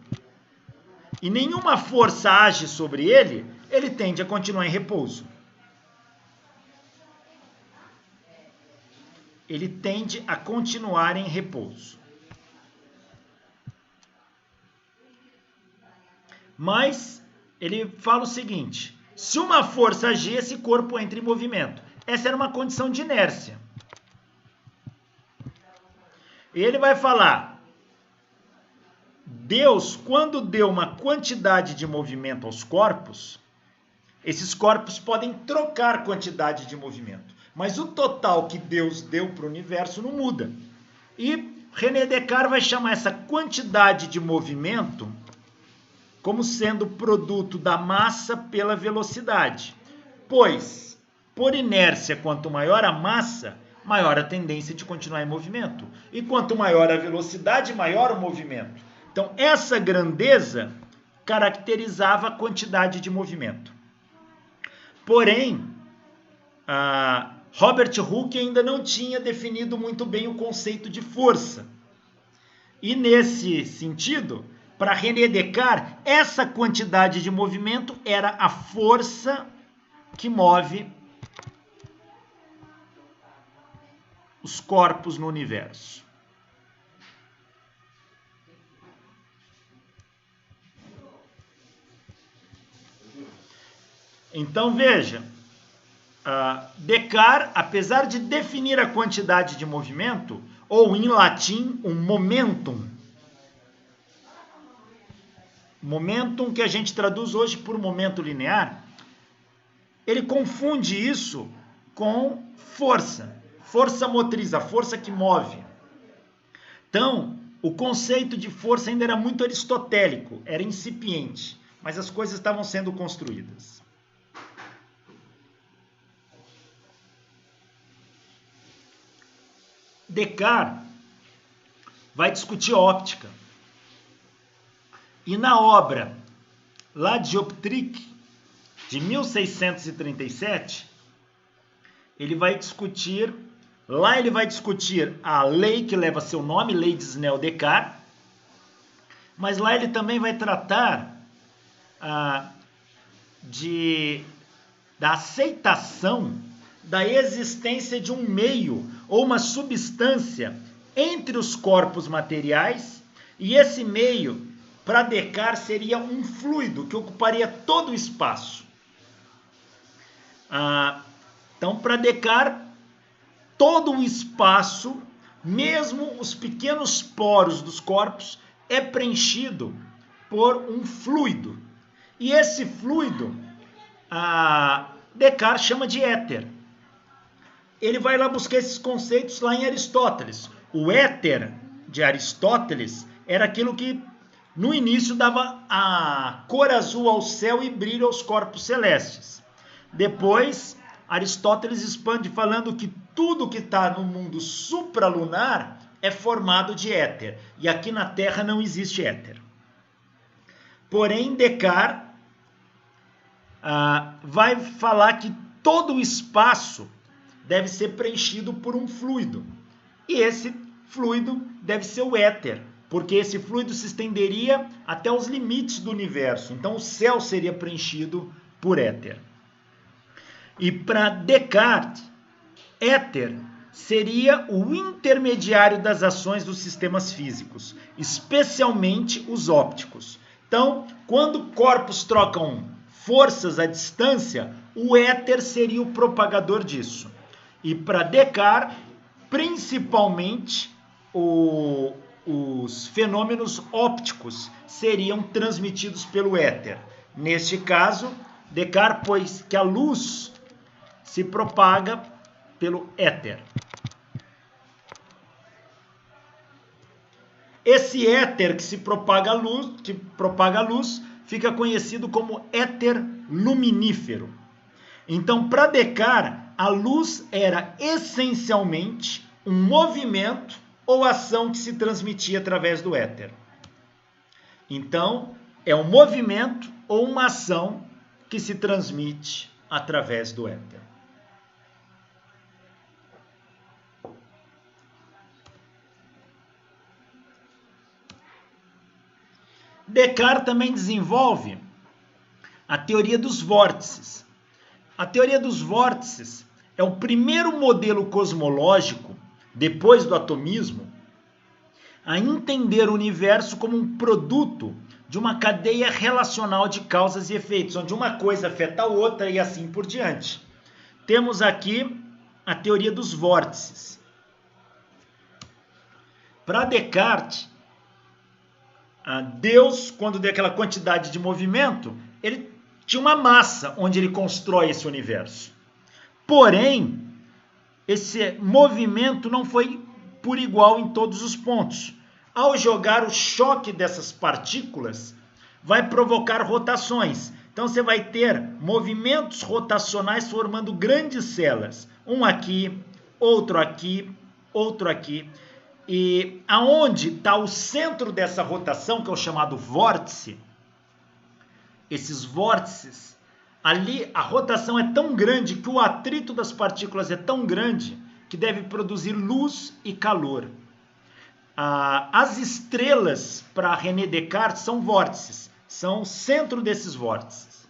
e nenhuma força age sobre ele, ele tende a continuar em repouso. Ele tende a continuar em repouso. Mas ele fala o seguinte, se uma força agir, esse corpo entra em movimento. Essa era uma condição de inércia. E ele vai falar, Deus, quando deu uma quantidade de movimento aos corpos, esses corpos podem trocar quantidade de movimento. Mas o total que Deus deu para o universo não muda. E René Descartes vai chamar essa quantidade de movimento como sendo produto da massa pela velocidade. Pois, por inércia, quanto maior a massa, maior a tendência de continuar em movimento. E quanto maior a velocidade, maior o movimento. Então, essa grandeza caracterizava a quantidade de movimento. Porém, Robert Hooke ainda não tinha definido muito bem o conceito de força. E nesse sentido, para René Descartes, essa quantidade de movimento era a força que move os corpos no universo. Então veja, Descartes, apesar de definir a quantidade de movimento, ou em latim, um momentum, momentum que a gente traduz hoje por momento linear, ele confunde isso com força, força motriz, a força que move. Então, o conceito de força ainda era muito aristotélico, era incipiente, mas as coisas estavam sendo construídas. Descartes vai discutir óptica. E na obra La Dioptrique, de 1637, ele vai discutir a lei que leva seu nome, lei de Snell-Descartes, mas lá ele também vai tratar da aceitação da existência de um meio ou uma substância entre os corpos materiais, e esse meio, para Descartes, seria um fluido que ocuparia todo o espaço. Então, para Descartes, todo o espaço, mesmo os pequenos poros dos corpos, é preenchido por um fluido. E esse fluido, Descartes chama de éter. Ele vai lá buscar esses conceitos lá em Aristóteles. O éter de Aristóteles era aquilo que no início dava a cor azul ao céu e brilho aos corpos celestes. Depois, Aristóteles expande falando que tudo que está no mundo supralunar é formado de éter. E aqui na Terra não existe éter. Porém, Descartes vai falar que todo o espaço deve ser preenchido por um fluido. E esse fluido deve ser o éter, porque esse fluido se estenderia até os limites do universo. Então o céu seria preenchido por éter. E para Descartes, éter seria o intermediário das ações dos sistemas físicos, especialmente os ópticos. Então, quando corpos trocam forças à distância, o éter seria o propagador disso. E para Descartes, principalmente, os fenômenos ópticos seriam transmitidos pelo éter. Neste caso, Descartes pôs que a luz se propaga pelo éter. Esse éter que propaga a luz, fica conhecido como éter luminífero. Então, para Descartes, a luz era essencialmente um movimento ou ação que se transmitia através do éter. Então, é um movimento ou uma ação que se transmite através do éter. Descartes também desenvolve a teoria dos vórtices. A teoria dos vórtices é o primeiro modelo cosmológico, depois do atomismo, a entender o universo como um produto de uma cadeia relacional de causas e efeitos, onde uma coisa afeta a outra e assim por diante. Temos aqui a teoria dos vórtices. Para Descartes, Deus, quando deu aquela quantidade de movimento, ele tinha uma massa onde ele constrói esse universo. Porém, esse movimento não foi por igual em todos os pontos. Ao jogar o choque dessas partículas, vai provocar rotações. Então você vai ter movimentos rotacionais formando grandes celas. Um aqui, outro aqui, outro aqui. E aonde está o centro dessa rotação, que é o chamado vórtice, esses vórtices, ali a rotação é tão grande que o atrito das partículas é tão grande que deve produzir luz e calor. As estrelas, para René Descartes, são vórtices, são o centro desses vórtices.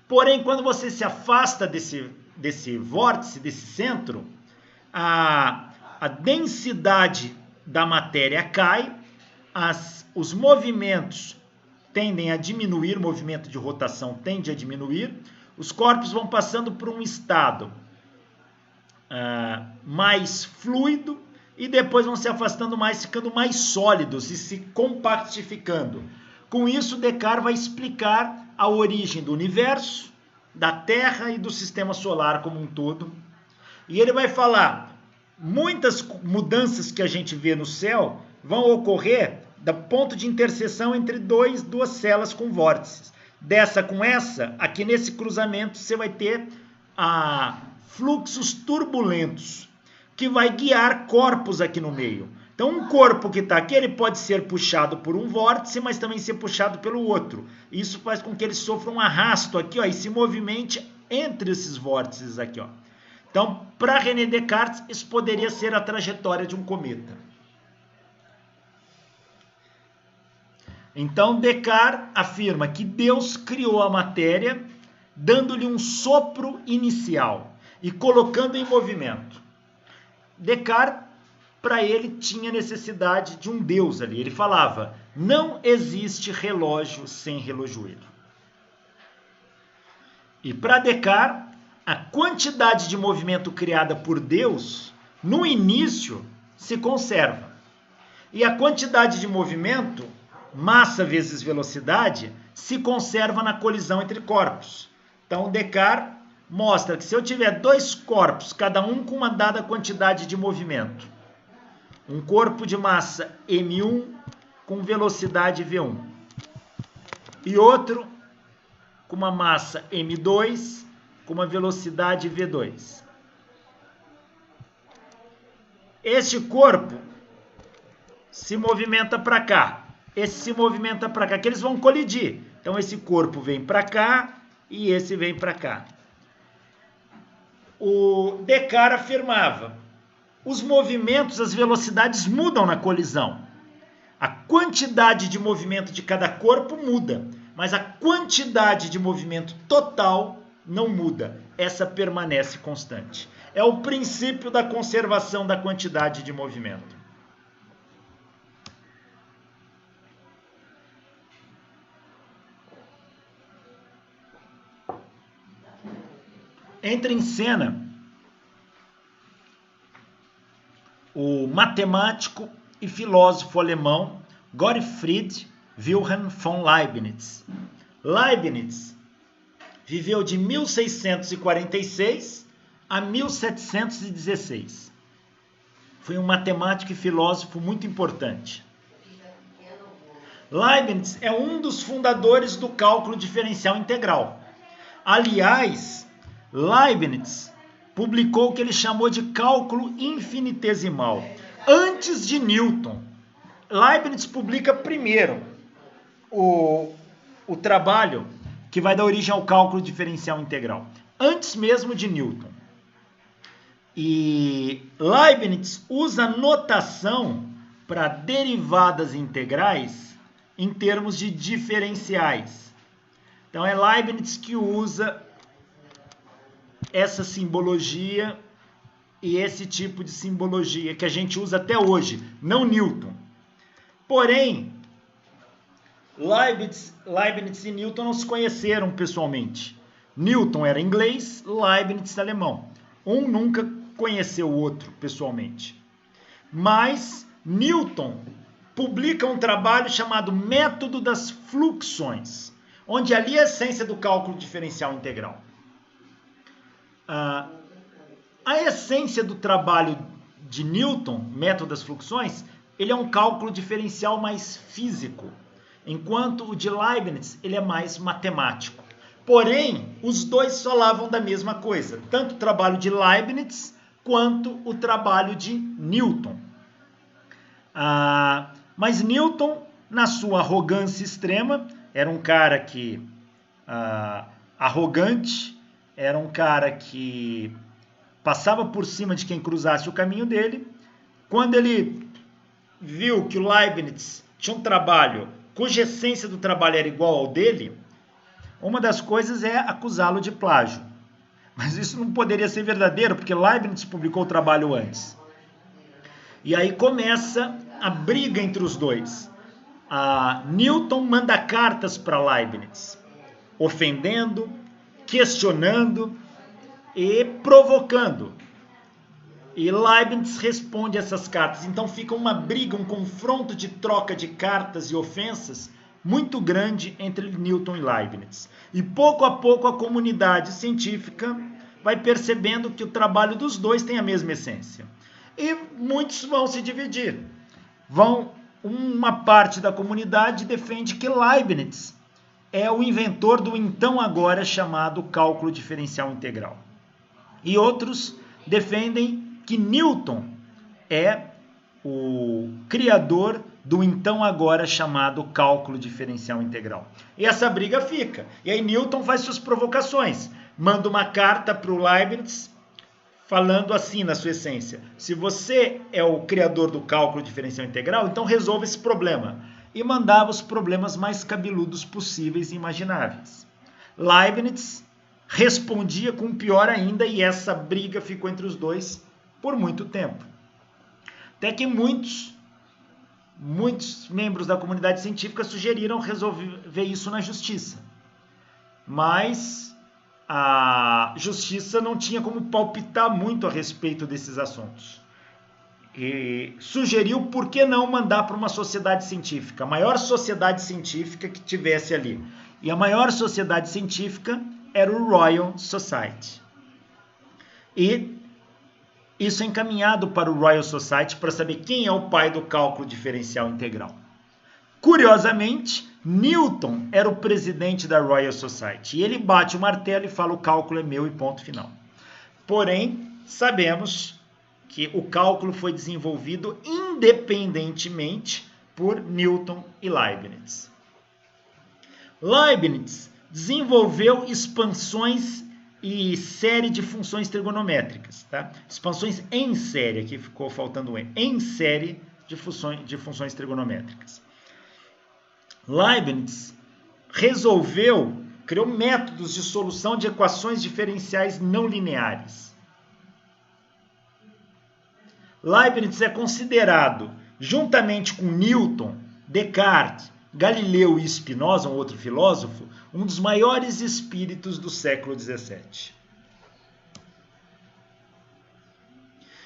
Porém, quando você se afasta desse vórtice, desse centro, a densidade da matéria cai, os movimentos tendem a diminuir, o movimento de rotação tende a diminuir, os corpos vão passando por um estado mais fluido e depois vão se afastando mais, ficando mais sólidos e se compactificando. Com isso, Descartes vai explicar a origem do universo, da Terra e do sistema solar como um todo. E ele vai falar, muitas mudanças que a gente vê no céu vão ocorrer do ponto de interseção entre duas células com vórtices. Dessa com essa, aqui nesse cruzamento você vai ter fluxos turbulentos, que vai guiar corpos aqui no meio. Então um corpo que está aqui, ele pode ser puxado por um vórtice, mas também ser puxado pelo outro. Isso faz com que ele sofra um arrasto aqui, ó, e se movimente entre esses vórtices aqui, ó. Então, para René Descartes, isso poderia ser a trajetória de um cometa. Então, Descartes afirma que Deus criou a matéria, dando-lhe um sopro inicial e colocando em movimento. Descartes, para ele, tinha necessidade de um Deus ali. Ele falava, não existe relógio sem relojoeiro. E para Descartes, a quantidade de movimento criada por Deus, no início, se conserva. E a quantidade de movimento, massa vezes velocidade, se conserva na colisão entre corpos. Então, Descartes mostra que se eu tiver dois corpos, cada um com uma dada quantidade de movimento, um corpo de massa m1 com velocidade v1 e outro com uma massa m2 com uma velocidade v2. Este corpo se movimenta para cá, esse se movimenta para cá, que eles vão colidir. Então esse corpo vem para cá e esse vem para cá. O Descartes afirmava, os movimentos, as velocidades mudam na colisão. A quantidade de movimento de cada corpo muda, mas a quantidade de movimento total não muda. Essa permanece constante. É o princípio da conservação da quantidade de movimento. Entra em cena o matemático e filósofo alemão Gottfried Wilhelm von Leibniz. Leibniz viveu de 1646 a 1716. Foi um matemático e filósofo muito importante. Leibniz é um dos fundadores do cálculo diferencial integral. Aliás, Leibniz publicou o que ele chamou de cálculo infinitesimal, antes de Newton. Leibniz publica primeiro o trabalho que vai dar origem ao cálculo diferencial integral, antes mesmo de Newton. E Leibniz usa notação para derivadas integrais em termos de diferenciais. Então é Leibniz que usa essa simbologia e esse tipo de simbologia que a gente usa até hoje, não Newton. Porém, Leibniz e Newton não se conheceram pessoalmente. Newton era inglês, Leibniz alemão. Um nunca conheceu o outro pessoalmente. Mas Newton publica um trabalho chamado Método das Fluxões, onde ali é a essência do cálculo diferencial integral. A essência do trabalho de Newton, Método das Fluxões, ele é um cálculo diferencial mais físico, enquanto o de Leibniz ele é mais matemático. Porém, os dois falavam da mesma coisa, tanto o trabalho de Leibniz quanto o trabalho de Newton. Mas Newton, na sua arrogância extrema, era um cara que arrogante, era um cara que passava por cima de quem cruzasse o caminho dele. Quando ele viu que o Leibniz tinha um trabalho cuja essência do trabalho era igual ao dele, uma das coisas é acusá-lo de plágio. Mas isso não poderia ser verdadeiro, porque Leibniz publicou o trabalho antes. E aí começa a briga entre os dois. Newton manda cartas para Leibniz, ofendendo, questionando e provocando. E Leibniz responde essas cartas. Então fica uma briga, um confronto de troca de cartas e ofensas muito grande entre Newton e Leibniz. E pouco a pouco a comunidade científica vai percebendo que o trabalho dos dois tem a mesma essência. E muitos vão se dividir. Uma parte da comunidade defende que Leibniz é o inventor do então agora chamado cálculo diferencial integral. E outros defendem que Newton é o criador do então agora chamado cálculo diferencial integral. E essa briga fica. E aí Newton faz suas provocações. Manda uma carta para o Leibniz falando assim na sua essência: se você é o criador do cálculo diferencial integral, então resolva esse problema. E mandava os problemas mais cabeludos possíveis e imagináveis. Leibniz respondia com pior ainda, e essa briga ficou entre os dois por muito tempo. Até que muitos membros da comunidade científica sugeriram resolver isso na justiça. Mas a justiça não tinha como palpitar muito a respeito desses assuntos. E sugeriu por que não mandar para uma sociedade científica, a maior sociedade científica que tivesse ali. E a maior sociedade científica era o Royal Society. E isso é encaminhado para o Royal Society para saber quem é o pai do cálculo diferencial integral. Curiosamente, Newton era o presidente da Royal Society. E ele bate o martelo e fala: o cálculo é meu e ponto final. Porém, sabemos que o cálculo foi desenvolvido independentemente por Newton e Leibniz. Leibniz desenvolveu expansões e série de funções trigonométricas, tá? Expansões em série, aqui ficou faltando um em série de funções trigonométricas. Leibniz criou métodos de solução de equações diferenciais não lineares. Leibniz é considerado, juntamente com Newton, Descartes, Galileu e Spinoza, um outro filósofo, um dos maiores espíritos do século XVII.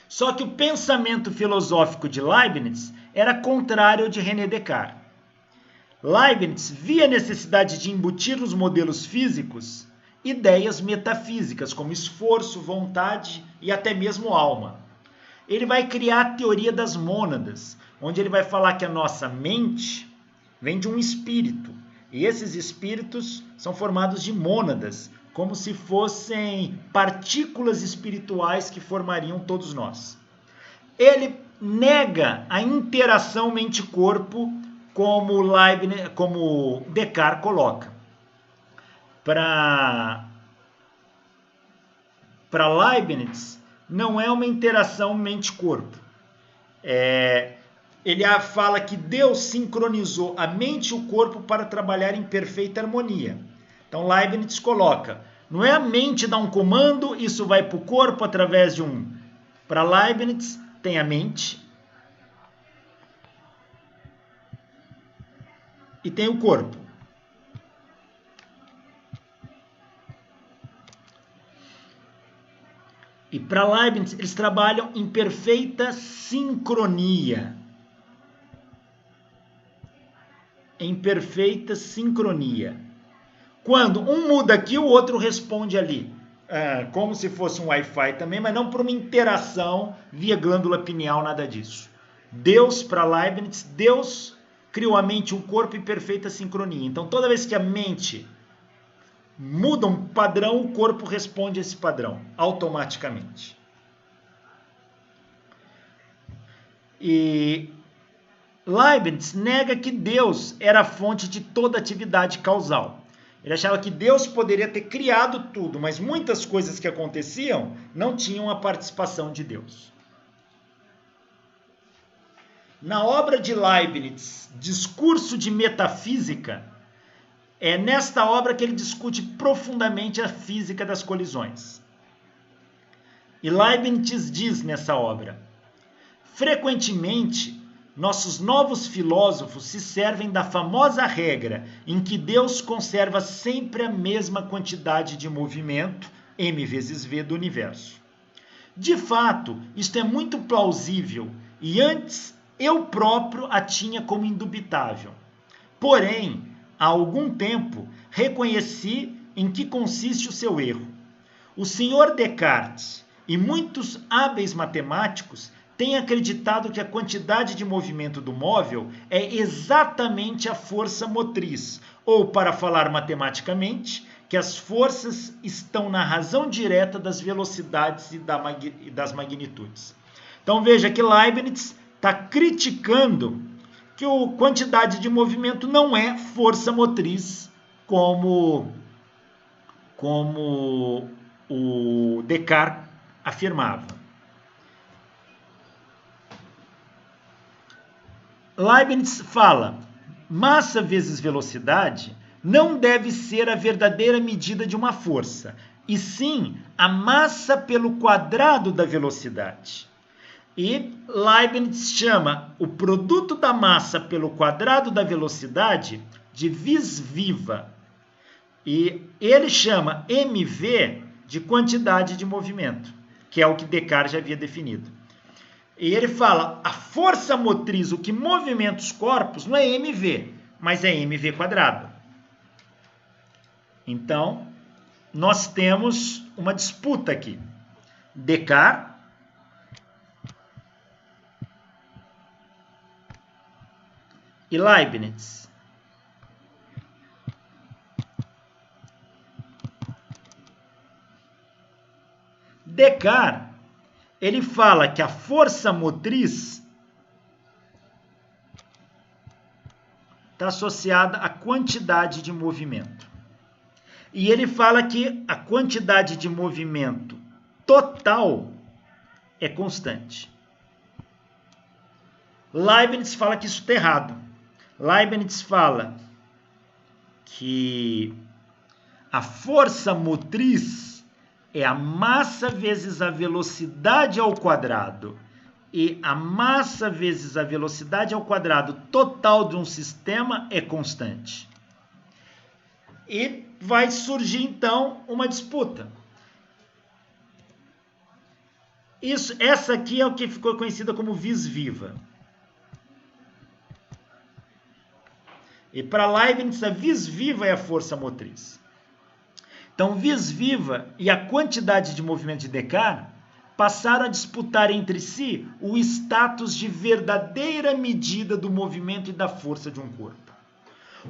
Só que o pensamento filosófico de Leibniz era contrário ao de René Descartes. Leibniz via a necessidade de embutir nos modelos físicos ideias metafísicas, como esforço, vontade e até mesmo alma. Ele vai criar a teoria das mônadas, onde ele vai falar que a nossa mente vem de um espírito. E esses espíritos são formados de mônadas, como se fossem partículas espirituais que formariam todos nós. Ele nega a interação mente-corpo, como Descartes coloca. Para Leibniz, não é uma interação mente-corpo. Ele fala que Deus sincronizou a mente e o corpo para trabalhar em perfeita harmonia. Então Leibniz coloca: não é a mente dar um comando, isso vai para o corpo através de um... Para Leibniz, tem a mente e tem o corpo. E para Leibniz, eles trabalham em perfeita sincronia. Em perfeita sincronia. Quando um muda aqui, o outro responde ali. Como se fosse um Wi-Fi também, mas não por uma interação via glândula pineal, nada disso. Deus, para Leibniz, Deus criou a mente e o corpo em perfeita sincronia. Então, toda vez que a mente muda um padrão, o corpo responde a esse padrão, automaticamente. E Leibniz nega que Deus era a fonte de toda atividade causal. Ele achava que Deus poderia ter criado tudo, mas muitas coisas que aconteciam não tinham a participação de Deus. Na obra de Leibniz, Discurso de Metafísica, é nesta obra que ele discute profundamente a física das colisões. E Leibniz diz nessa obra: frequentemente, nossos novos filósofos se servem da famosa regra em que Deus conserva sempre a mesma quantidade de movimento, m vezes v, do universo. De fato, isto é muito plausível e antes eu próprio a tinha como indubitável. Porém, há algum tempo, reconheci em que consiste o seu erro. O senhor Descartes e muitos hábeis matemáticos têm acreditado que a quantidade de movimento do móvel é exatamente a força motriz, ou, para falar matematicamente, que as forças estão na razão direta das velocidades e das magnitudes. Então veja que Leibniz está criticando que a quantidade de movimento não é força motriz, como o Descartes afirmava. Leibniz fala: massa vezes velocidade não deve ser a verdadeira medida de uma força, e sim a massa pelo quadrado da velocidade. E Leibniz chama o produto da massa pelo quadrado da velocidade de vis viva. E ele chama mv de quantidade de movimento, que é o que Descartes já havia definido. E ele fala, a força motriz, o que movimenta os corpos, não é mv, mas é mv quadrado. Então, nós temos uma disputa aqui. Descartes e Leibniz. Descartes, ele fala que a força motriz está associada à quantidade de movimento. E ele fala que a quantidade de movimento total é constante. Leibniz fala que isso está errado. Leibniz fala que a força motriz é a massa vezes a velocidade ao quadrado. E a massa vezes a velocidade ao quadrado total de um sistema é constante. E vai surgir, então, uma disputa. Essa aqui é o que ficou conhecida como vis viva. E para Leibniz, a vis viva é a força motriz. Então, vis viva e a quantidade de movimento de Descartes passaram a disputar entre si o status de verdadeira medida do movimento e da força de um corpo.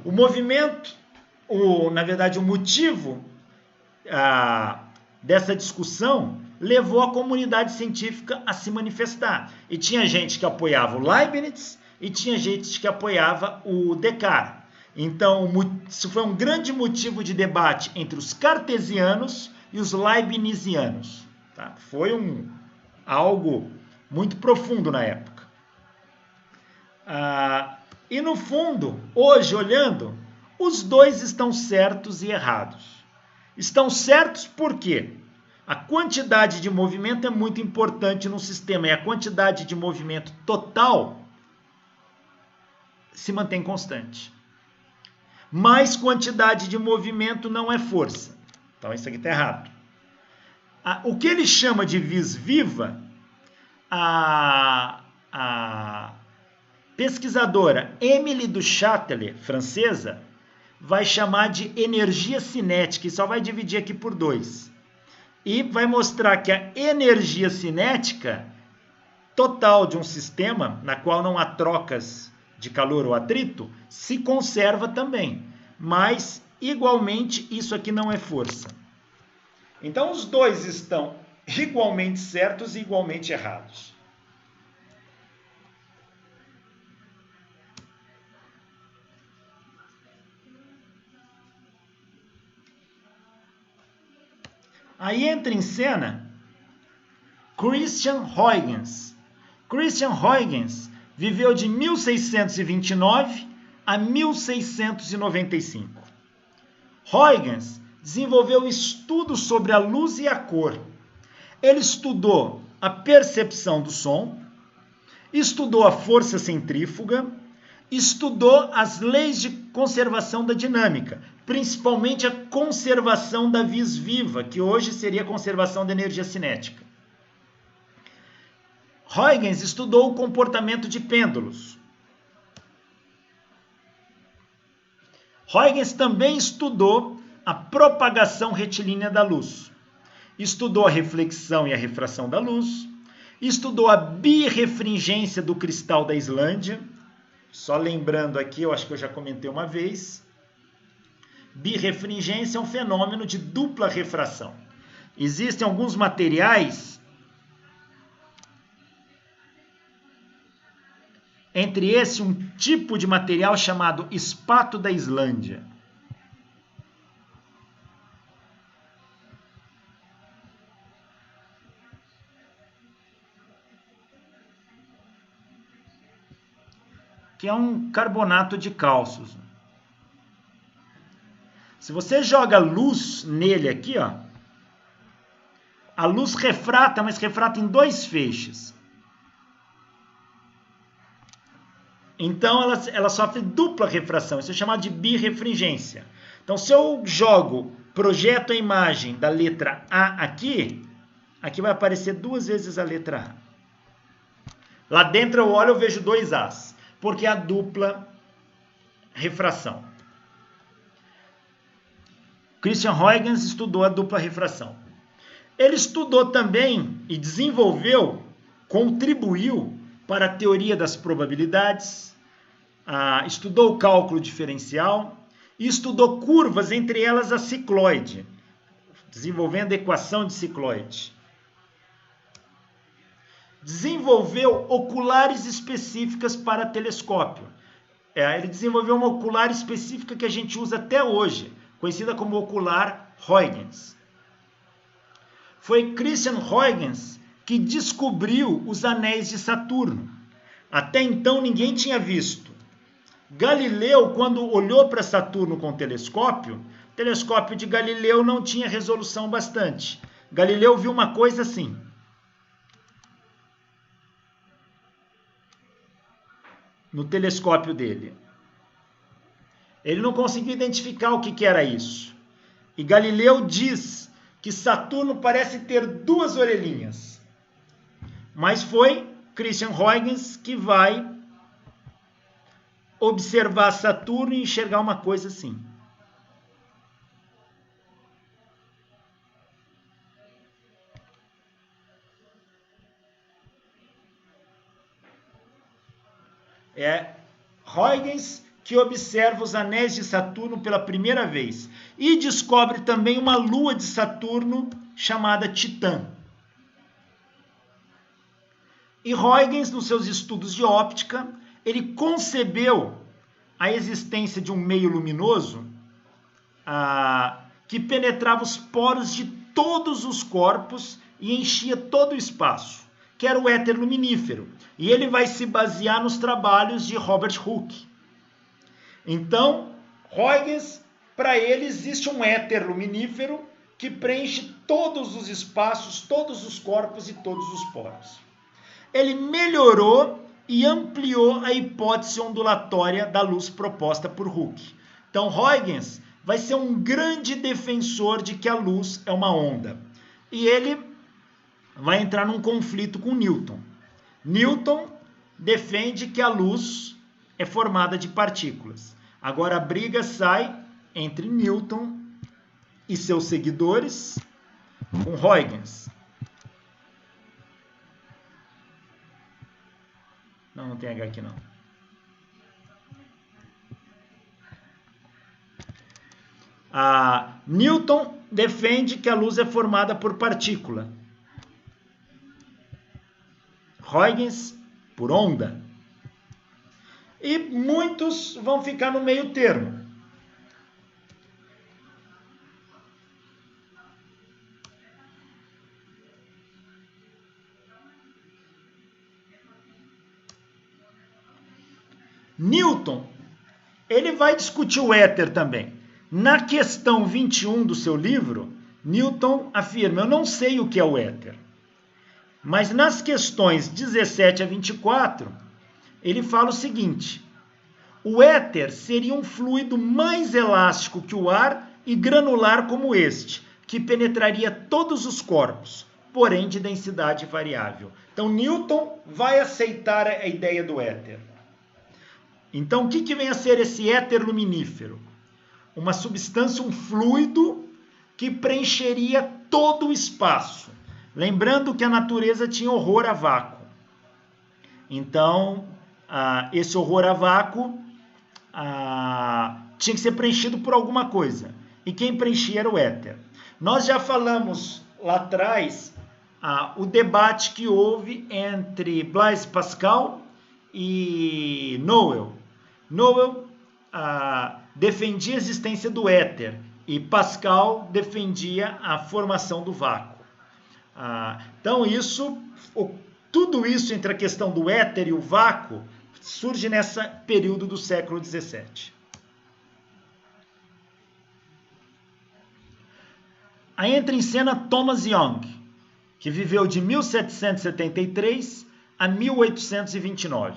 O movimento, na verdade, o motivo dessa discussão levou a comunidade científica a se manifestar. E tinha gente que apoiava o Leibniz e tinha gente que apoiava o Descartes. Então, isso foi um grande motivo de debate entre os cartesianos e os leibnizianos. Tá? Foi algo muito profundo na época. E no fundo, hoje olhando, os dois estão certos e errados. Estão certos por quê? A quantidade de movimento é muito importante no sistema e a quantidade de movimento total se mantém constante. Mais quantidade de movimento não é força. Então, isso aqui está errado. O que ele chama de vis viva, a pesquisadora Émilie du Châtelet, francesa, vai chamar de energia cinética, e só vai dividir aqui por 2. E vai mostrar que a energia cinética total de um sistema, na qual não há trocas de calor ou atrito, se conserva também. Mas, igualmente, isso aqui não é força. Então, os dois estão igualmente certos e igualmente errados. Aí entra em cena Christian Huygens. Christian Huygens viveu de 1629 a 1695. Huygens desenvolveu estudos sobre a luz e a cor. Ele estudou a percepção do som, estudou a força centrífuga, estudou as leis de conservação da dinâmica, principalmente a conservação da vis viva, que hoje seria a conservação da energia cinética. Huygens estudou o comportamento de pêndulos. Huygens também estudou a propagação retilínea da luz. Estudou a reflexão e a refração da luz. Estudou a birrefringência do cristal da Islândia. Só lembrando aqui, eu acho que eu já comentei uma vez. Birrefringência é um fenômeno de dupla refração. Existem alguns materiais, entre esse um tipo de material chamado espato da Islândia. Que é um carbonato de cálcio. Se você joga luz nele aqui, ó, a luz refrata, mas refrata em dois feixes. Então ela sofre dupla refração, isso é chamado de birrefringência. Então se eu projeto a imagem da letra A aqui vai aparecer duas vezes a letra A. Lá dentro eu olho e vejo dois As, porque é a dupla refração. Christian Huygens estudou a dupla refração. Ele estudou também e desenvolveu, contribuiu para a teoria das probabilidades, estudou o cálculo diferencial e estudou curvas, entre elas a cicloide, desenvolvendo a equação de cicloide. Desenvolveu oculares específicas para telescópio. Ele desenvolveu uma ocular específica que a gente usa até hoje, conhecida como ocular Huygens. Foi Christian Huygens que descobriu os anéis de Saturno. Até então ninguém tinha visto. Galileu, quando olhou para Saturno com o telescópio de Galileu não tinha resolução bastante. Galileu viu uma coisa assim. No telescópio dele. Ele não conseguiu identificar o que era isso. E Galileu diz que Saturno parece ter duas orelhinhas. Mas foi Christian Huygens que vai observar Saturno e enxergar uma coisa assim. É Huygens que observa os anéis de Saturno pela primeira vez e descobre também uma lua de Saturno chamada Titã. E Huygens, nos seus estudos de óptica, ele concebeu a existência de um meio luminoso que penetrava os poros de todos os corpos e enchia todo o espaço, que era o éter luminífero. E ele vai se basear nos trabalhos de Robert Hooke. Então, Huygens, para ele, existe um éter luminífero que preenche todos os espaços, todos os corpos e todos os poros. Ele melhorou e ampliou a hipótese ondulatória da luz proposta por Hooke. Então, Huygens vai ser um grande defensor de que a luz é uma onda. E ele vai entrar num conflito com Newton. Newton defende que a luz é formada de partículas. Agora a briga sai entre Newton e seus seguidores com Huygens. Não tem H aqui não. Newton defende que a luz é formada por partícula. Huygens por onda. E muitos vão ficar no meio termo. Newton, ele vai discutir o éter também. Na questão 21 do seu livro, Newton afirma: eu não sei o que é o éter. Mas nas questões 17 a 24, ele fala o seguinte: o éter seria um fluido mais elástico que o ar e granular como este, que penetraria todos os corpos, porém de densidade variável. Então Newton vai aceitar a ideia do éter. Então o que vem a ser esse éter luminífero? uma substância, um fluido que preencheria todo o espaço. Lembrando que a natureza tinha horror a vácuo. Então, esse horror a vácuo tinha que ser preenchido por alguma coisa. E quem preenchia era o éter. Nós já falamos lá atrás o debate que houve entre Blaise Pascal e Noel. Noel defendia a existência do éter e Pascal defendia a formação do vácuo. Então tudo isso entre a questão do éter e o vácuo surge nesse período do século XVII. Aí entra em cena Thomas Young, que viveu de 1773 a 1829.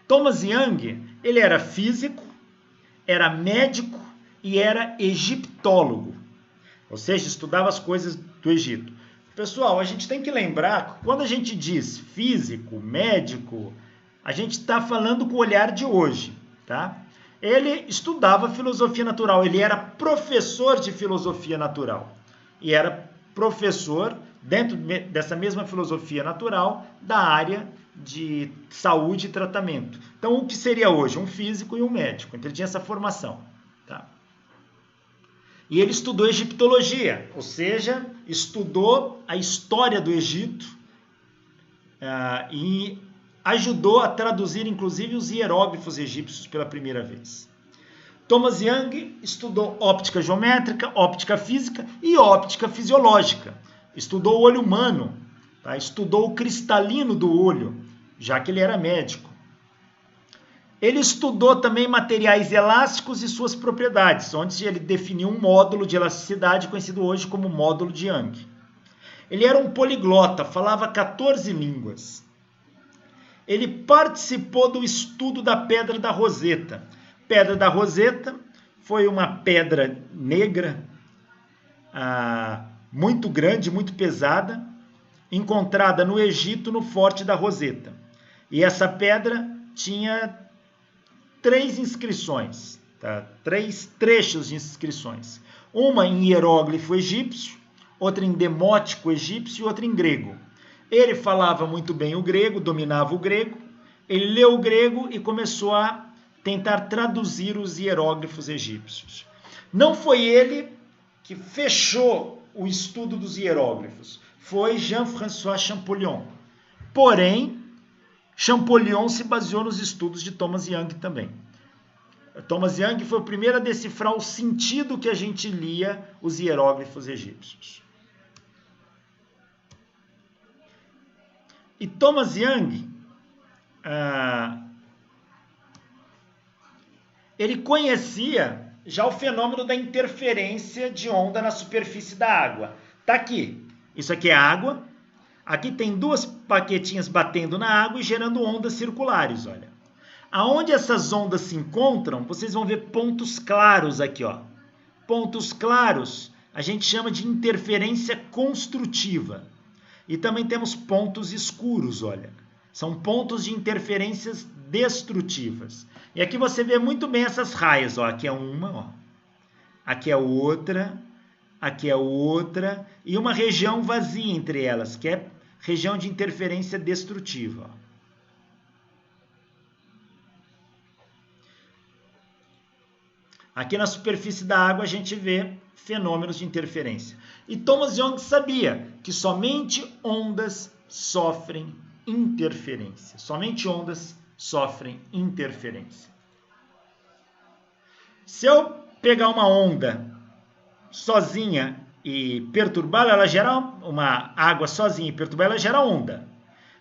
Thomas Young, ele era físico, era médico e era egiptólogo, ou seja, estudava as coisas do Egito. Pessoal, a gente tem que lembrar que quando a gente diz físico, médico, a gente está falando com o olhar de hoje, tá? Ele estudava filosofia natural, ele era professor de filosofia natural e era professor, dentro dessa mesma filosofia natural, da área de saúde e tratamento. Então, o que seria hoje? Um físico e um médico. Então, ele tinha essa formação. Tá? E ele estudou egiptologia, ou seja, estudou a história do Egito e ajudou a traduzir, inclusive, os hieróglifos egípcios pela primeira vez. Thomas Young estudou óptica geométrica, óptica física e óptica fisiológica. Estudou o olho humano, tá? Estudou o cristalino do olho, já que ele era médico. Ele estudou também materiais elásticos e suas propriedades, onde ele definiu um módulo de elasticidade conhecido hoje como módulo de Young. Ele era um poliglota, falava 14 línguas. Ele participou do estudo da Pedra da Roseta. Pedra da Roseta foi uma pedra negra, muito grande, muito pesada, encontrada no Egito, no Forte da Roseta. E essa pedra tinha 3 inscrições, tá? 3 trechos de inscrições. Uma em hieróglifo egípcio, outra em demótico egípcio e outra em grego. Ele falava muito bem o grego, dominava o grego, ele leu o grego e começou a tentar traduzir os hieróglifos egípcios. Não foi ele que fechou o estudo dos hieróglifos, foi Jean-François Champollion. Porém, Champollion se baseou nos estudos de Thomas Young também. Thomas Young foi o primeiro a decifrar o sentido que a gente lia os hieróglifos egípcios. E Thomas Young, ele conhecia já o fenômeno da interferência de onda na superfície da água. Tá aqui. Isso aqui é água. Aqui tem 2 paquetinhas batendo na água e gerando ondas circulares, olha. Aonde essas ondas se encontram, vocês vão ver pontos claros aqui, ó. Pontos claros a gente chama de interferência construtiva. E também temos pontos escuros, olha. São pontos de interferências destrutivas. E aqui você vê muito bem essas raias, ó. Aqui é uma, ó. Aqui é outra. Aqui é outra. E uma região vazia entre elas, que é região de interferência destrutiva, ó. Aqui na superfície da água a gente vê fenômenos de interferência. E Thomas Young sabia que somente ondas sofrem interferência. Somente ondas sofrem interferência. Se eu pegar uma onda sozinha e perturbá-la, ela gera uma água sozinha e perturbar, ela gera onda.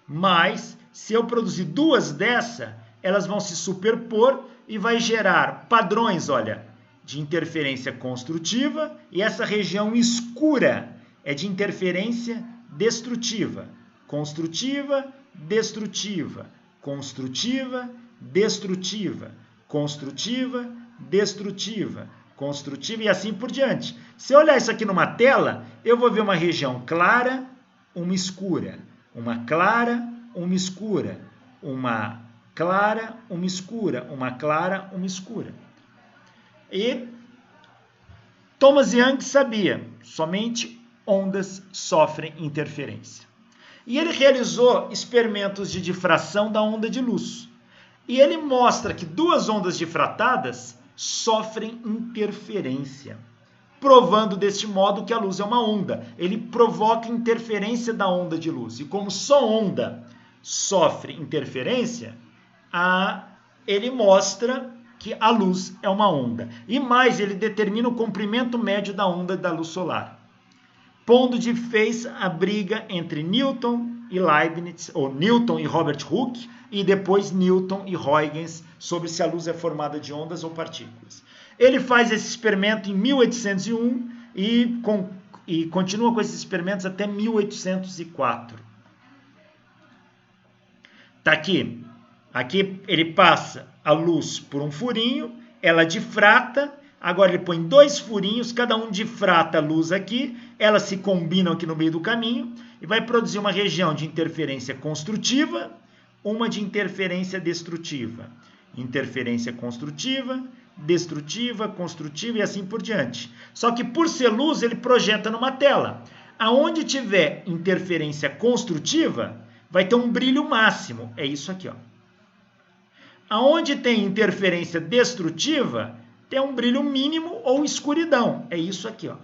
Mas se eu produzir 2 dessa, elas vão se superpor e vai gerar padrões, olha, de interferência construtiva, e essa região escura é de interferência destrutiva. Construtiva, destrutiva, construtiva, destrutiva, construtiva, destrutiva, construtiva e assim por diante. Se eu olhar isso aqui numa tela, eu vou ver uma região clara, uma escura, uma clara, uma escura, uma clara, uma escura, uma clara, uma escura. E Thomas Young sabia, somente ondas sofrem interferência. E ele realizou experimentos de difração da onda de luz. E ele mostra que duas ondas difratadas sofrem interferência, provando deste modo que a luz é uma onda. Ele provoca interferência da onda de luz. E como só onda sofre interferência, ele mostra que a luz é uma onda. E mais, ele determina o comprimento médio da onda da luz solar, pondo de vez a briga entre Newton e Leibniz, ou Newton e Robert Hooke, e depois Newton e Huygens, sobre se a luz é formada de ondas ou partículas. Ele faz esse experimento em 1801 e continua com esses experimentos até 1804. Está aqui. Aqui ele passa a luz por um furinho, ela difrata, agora ele põe dois furinhos, cada um difrata a luz aqui, elas se combinam aqui no meio do caminho e vai produzir uma região de interferência construtiva, uma de interferência destrutiva. Interferência construtiva, destrutiva, construtiva e assim por diante. Só que por ser luz, ele projeta numa tela. Aonde tiver interferência construtiva, vai ter um brilho máximo. É isso aqui, ó. Aonde tem interferência destrutiva, tem um brilho mínimo ou escuridão. É isso aqui, ó.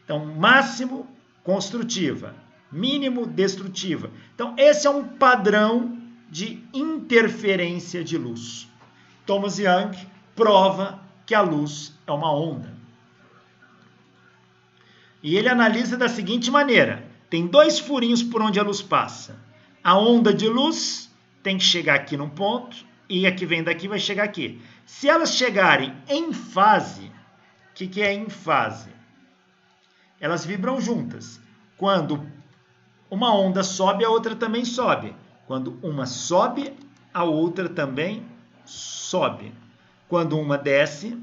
Então, máximo, construtiva. Mínimo, destrutiva. Então, esse é um padrão de interferência de luz. Thomas Young prova que a luz é uma onda. E ele analisa da seguinte maneira. Tem dois furinhos por onde a luz passa. A onda de luz tem que chegar aqui num ponto e a que vem daqui vai chegar aqui. Se elas chegarem em fase, o que é em fase? Elas vibram juntas. Quando uma onda sobe, a outra também sobe. Quando uma sobe, a outra também sobe. Quando uma desce,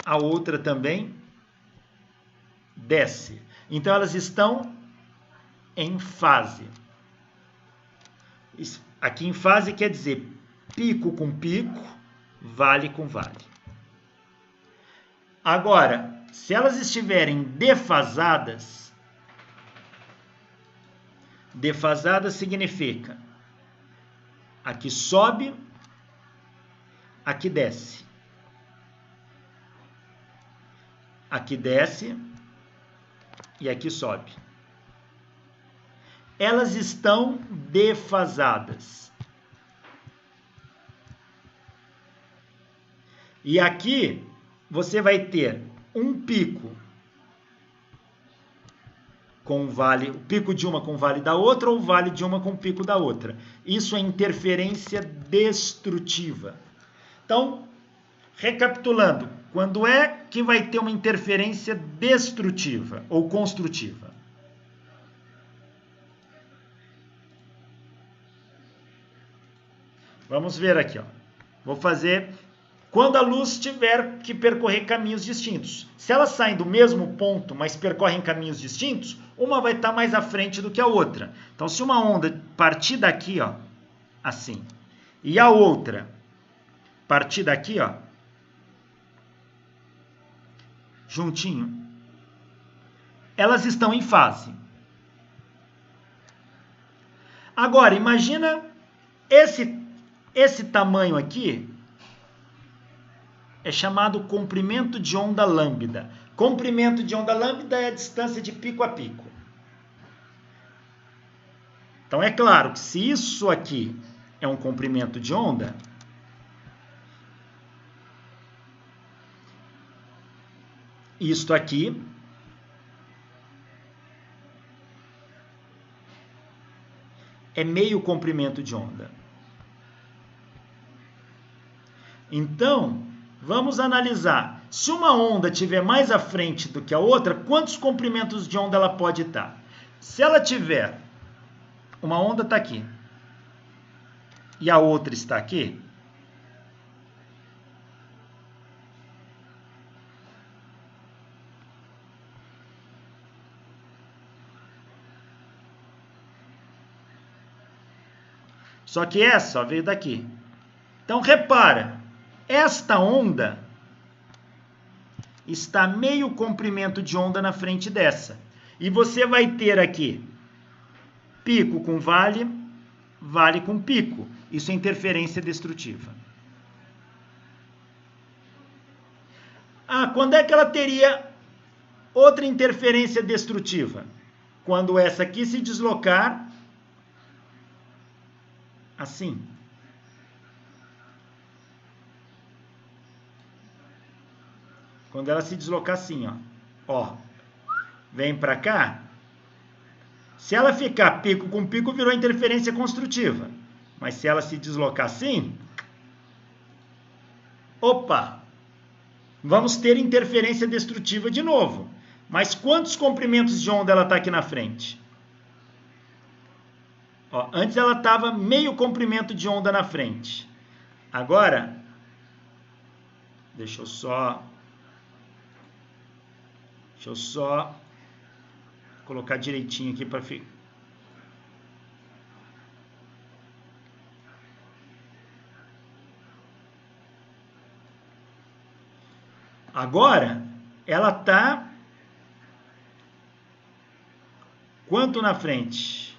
a outra também desce. Então elas estão em fase. Aqui em fase quer dizer pico com pico, vale com vale. Agora, se elas estiverem defasadas, defasada significa aqui sobe, aqui desce. Aqui desce e aqui sobe. Elas estão defasadas. E aqui você vai ter um pico com o vale, o pico de uma com o vale da outra, ou o vale de uma com o pico da outra. Isso é interferência destrutiva. Então, recapitulando, quando é que vai ter uma interferência destrutiva ou construtiva? Vamos ver aqui, ó. Vou fazer quando a luz tiver que percorrer caminhos distintos. Se elas saem do mesmo ponto, mas percorrem caminhos distintos, uma vai estar mais à frente do que a outra. Então, se uma onda partir daqui, ó, assim, e a outra partir daqui, ó, juntinho, elas estão em fase. Agora, imagina esse tamanho aqui é chamado comprimento de onda lambda. Comprimento de onda lambda é a distância de pico a pico. Então é claro que se isso aqui é um comprimento de onda, isto aqui é meio comprimento de onda. Então, vamos analisar. Se uma onda estiver mais à frente do que a outra, quantos comprimentos de onda ela pode estar? Se ela tiver, uma onda está aqui, e a outra está aqui, só que essa ó, veio daqui. Então, repara, esta onda está meio comprimento de onda na frente dessa. E você vai ter aqui pico com vale, vale com pico. Isso é interferência destrutiva. Quando é que ela teria outra interferência destrutiva? Quando essa aqui se deslocar assim. Quando ela se deslocar assim, ó, vem para cá. Se ela ficar pico com pico, virou interferência construtiva. Mas se ela se deslocar assim, opa, vamos ter interferência destrutiva de novo. Mas quantos comprimentos de onda ela está aqui na frente? Antes ela estava meio comprimento de onda na frente. Agora, deixa eu só colocar direitinho aqui para ficar. Agora, ela está quanto na frente?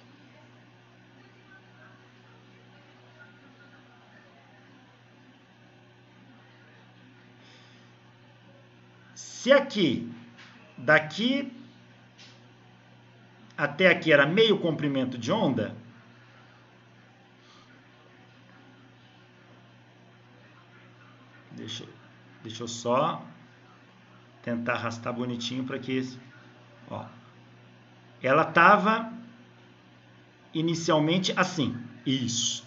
Se aqui, daqui até aqui era meio comprimento de onda, deixa eu só tentar arrastar bonitinho para que ela estava inicialmente assim, isso.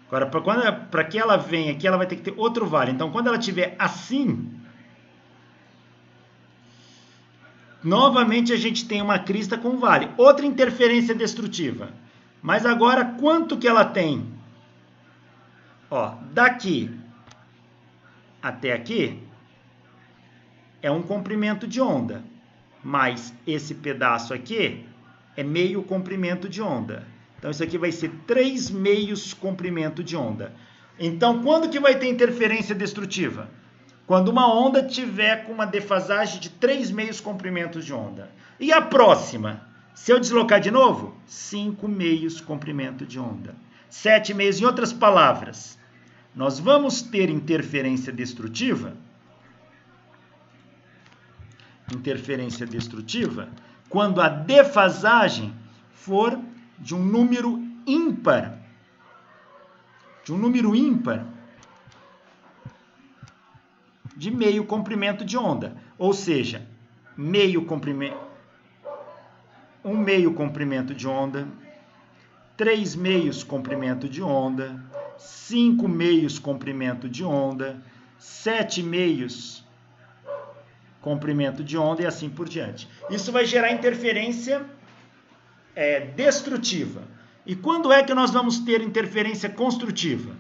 Agora, para que ela venha aqui, ela vai ter que ter outro vale. Então, quando ela estiver assim, novamente a gente tem uma crista com vale. Outra interferência destrutiva. Mas agora, quanto que ela tem? Daqui até aqui é um comprimento de onda. Mas esse pedaço aqui é meio comprimento de onda. Então, isso aqui vai ser 3 meios comprimento de onda. Então, quando que vai ter interferência destrutiva? Quando uma onda tiver com uma defasagem de 3 meios comprimentos de onda. E a próxima? Se eu deslocar de novo, 5 meios comprimento de onda. 7 meios. Em outras palavras, nós vamos ter interferência destrutiva. Interferência destrutiva quando a defasagem for de um número ímpar. De meio comprimento de onda. Ou seja, um meio comprimento de onda, 3 meios comprimento de onda, 5 meios comprimento de onda, 7 meios comprimento de onda e assim por diante. Isso vai gerar interferência destrutiva. E quando é que nós vamos ter interferência construtiva?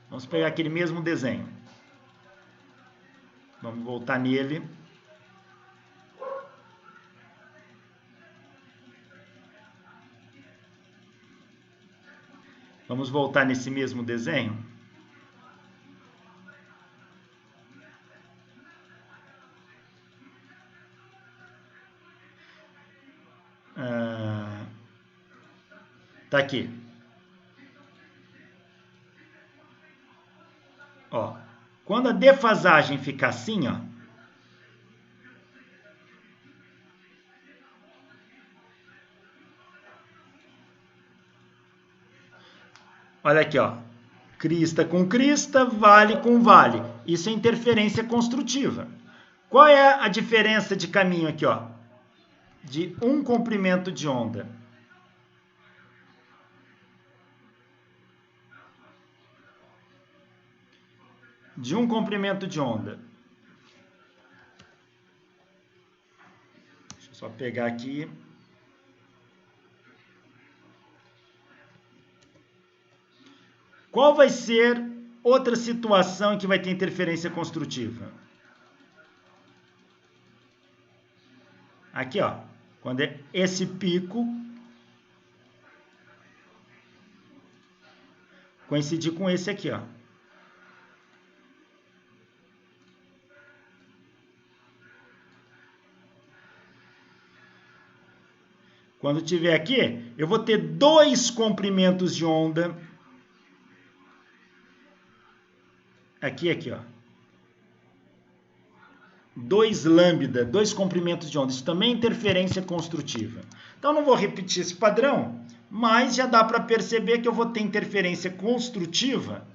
Vamos pegar aquele mesmo desenho. Vamos voltar nele. Vamos voltar nesse mesmo desenho. Tá aqui. Quando a defasagem ficar assim, olha aqui, crista com crista, vale com vale. Isso é interferência construtiva. Qual é a diferença de caminho aqui, de um comprimento de onda? De um comprimento de onda. Deixa eu só pegar aqui. Qual vai ser outra situação em que vai ter interferência construtiva? Aqui, quando é esse pico coincidir com esse aqui, Quando tiver aqui, eu vou ter 2 comprimentos de onda. Aqui, ó. 2 lambda, 2 comprimentos de onda. Isso também é interferência construtiva. Então, não vou repetir esse padrão, mas já dá para perceber que eu vou ter interferência construtiva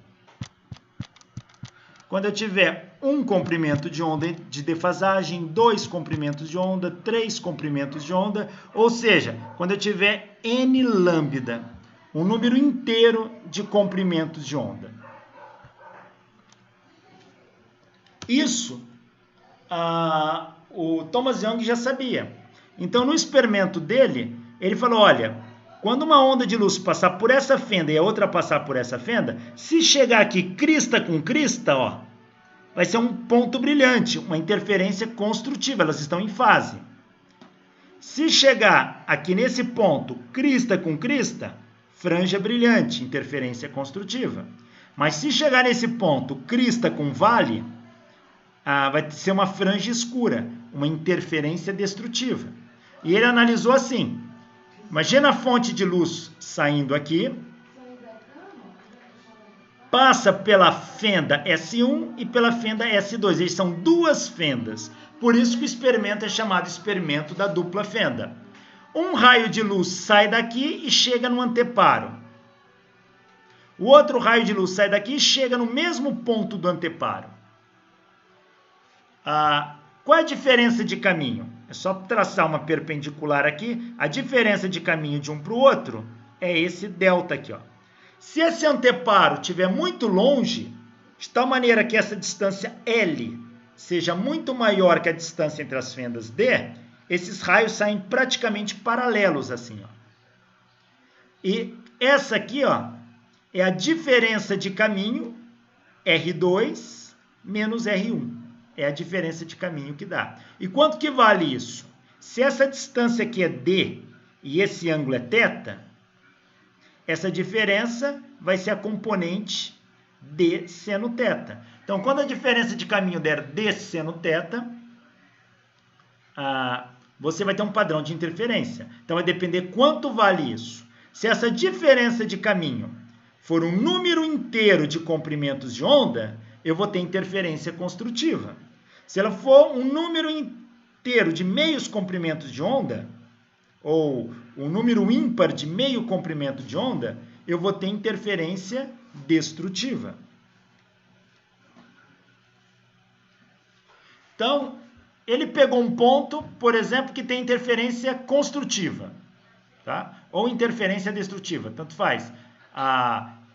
quando eu tiver 1 comprimento de onda de defasagem, 2 comprimentos de onda, 3 comprimentos de onda, ou seja, quando eu tiver n lambda, um número inteiro de comprimentos de onda. Isso o Thomas Young já sabia. Então, no experimento dele, ele falou, olha, quando uma onda de luz passar por essa fenda e a outra passar por essa fenda, se chegar aqui crista com crista, ó, vai ser um ponto brilhante, uma interferência construtiva, elas estão em fase. Se chegar aqui nesse ponto, crista com crista, franja brilhante, interferência construtiva. Mas se chegar nesse ponto, crista com vale, vai ser uma franja escura, uma interferência destrutiva. E ele analisou assim, imagina a fonte de luz saindo aqui, passa pela fenda S1 e pela fenda S2, eles são 2 fendas, por isso que o experimento é chamado experimento da dupla fenda. Um raio de luz sai daqui e chega no anteparo. O outro raio de luz sai daqui e chega no mesmo ponto do anteparo. Qual é a diferença de caminho? É só traçar uma perpendicular aqui. A diferença de caminho de um para o outro é esse delta aqui, ó. Se esse anteparo estiver muito longe, de tal maneira que essa distância L seja muito maior que a distância entre as fendas D, esses raios saem praticamente paralelos assim, ó. E essa aqui, ó, é a diferença de caminho R2 menos R1. É a diferença de caminho que dá. E quanto que vale isso? Se essa distância aqui é D e esse ângulo é θ, essa diferença vai ser a componente D seno θ. Então, quando a diferença de caminho der D seno θ, você vai ter um padrão de interferência. Então, vai depender quanto vale isso. Se essa diferença de caminho for um número inteiro de comprimentos de onda, eu vou ter interferência construtiva. Se ela for um número inteiro de meios comprimentos de onda, ou um número ímpar de meio comprimento de onda, eu vou ter interferência destrutiva. Então, ele pegou um ponto, por exemplo, que tem interferência construtiva, tá? Ou interferência destrutiva, tanto faz.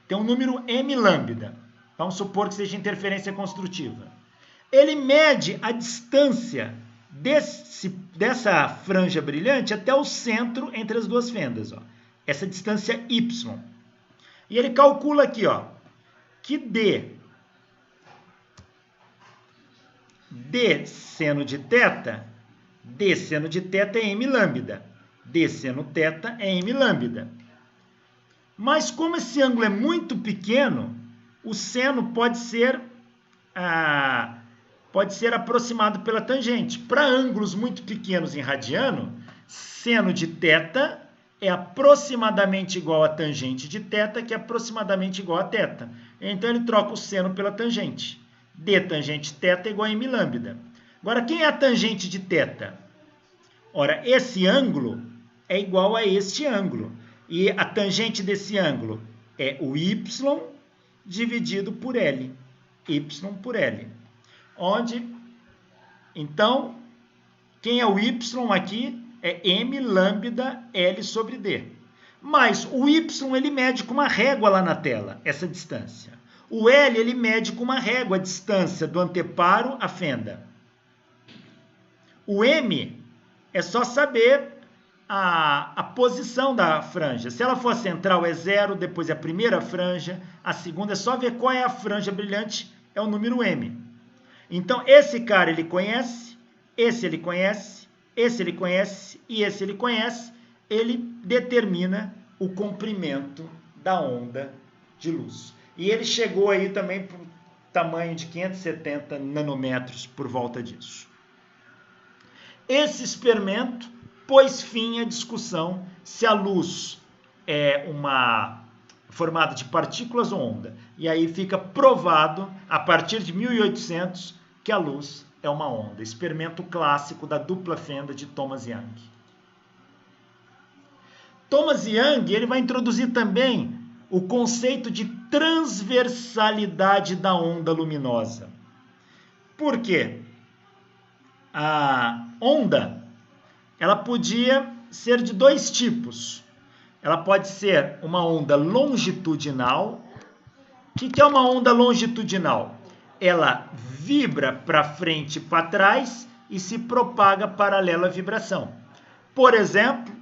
Tem um número m lambda. Vamos supor que seja interferência construtiva. Ele mede a distância dessa franja brilhante até o centro entre as 2 fendas, ó. Essa distância y. E ele calcula aqui, ó, que D seno de θ, D seno de θ é m lambda. D seno θ é m lambda. Mas como esse ângulo é muito pequeno, o seno pode ser aproximado pela tangente. Para ângulos muito pequenos em radiano, seno de θ é aproximadamente igual a tangente de θ, que é aproximadamente igual a θ. Então, ele troca o seno pela tangente. D tangente θ é igual a m lambda. Agora, quem é a tangente de θ? Ora, esse ângulo é igual a este ângulo. E a tangente desse ângulo é o y dividido por L. Y por L. Onde, então, quem é o y aqui é m lambda L sobre D. Mas o y ele mede com uma régua lá na tela, essa distância. O L ele mede com uma régua a distância do anteparo à fenda. O m é só saber a posição da franja. Se ela for central é 0, depois é a primeira franja, a segunda é só ver qual é a franja brilhante, é o número m. Então, esse cara ele conhece, esse ele conhece, esse ele conhece e esse ele conhece, ele determina o comprimento da onda de luz. E ele chegou aí também para um tamanho de 570 nanômetros por volta disso. Esse experimento pôs fim à discussão se a luz é formada de partículas ou onda. E aí fica provado, a partir de 1800, que a luz é uma onda. Experimento clássico da dupla fenda de Thomas Young. Thomas Young ele vai introduzir também o conceito de transversalidade da onda luminosa. Por quê? A onda ela podia ser de dois tipos. Ela pode ser uma onda longitudinal. O que é uma onda longitudinal? Ela vibra para frente e para trás e se propaga paralela à vibração. Por exemplo,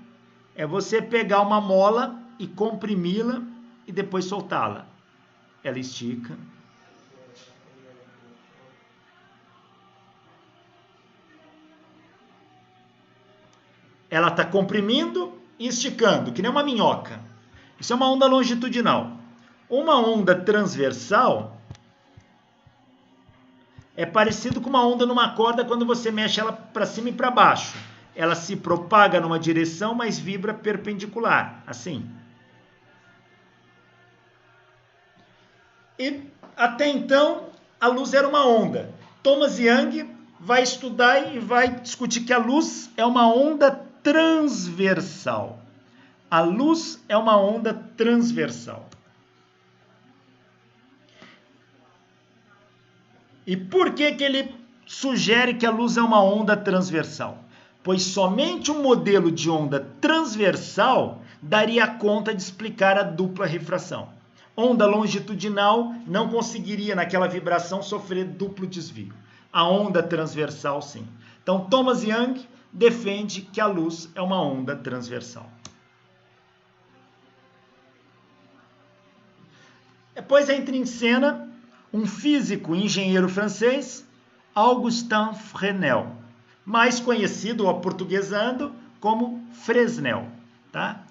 é você pegar uma mola e comprimi-la e depois soltá-la. Ela estica. Ela está comprimindo e esticando, que nem uma minhoca. Isso é uma onda longitudinal. Uma onda transversal é parecido com uma onda numa corda quando você mexe ela para cima e para baixo. Ela se propaga numa direção, mas vibra perpendicular, assim. E até então, a luz era uma onda. Thomas Young vai estudar e vai discutir que a luz é uma onda transversal. A luz é uma onda transversal. E por que ele sugere que a luz é uma onda transversal? Pois somente um modelo de onda transversal daria conta de explicar a dupla refração. Onda longitudinal não conseguiria, naquela vibração, sofrer duplo desvio. A onda transversal, sim. Então, Thomas Young defende que a luz é uma onda transversal. Depois entra em cena um físico e engenheiro francês, Augustin Fresnel, mais conhecido, aportuguesando, como Fresnel. Tá?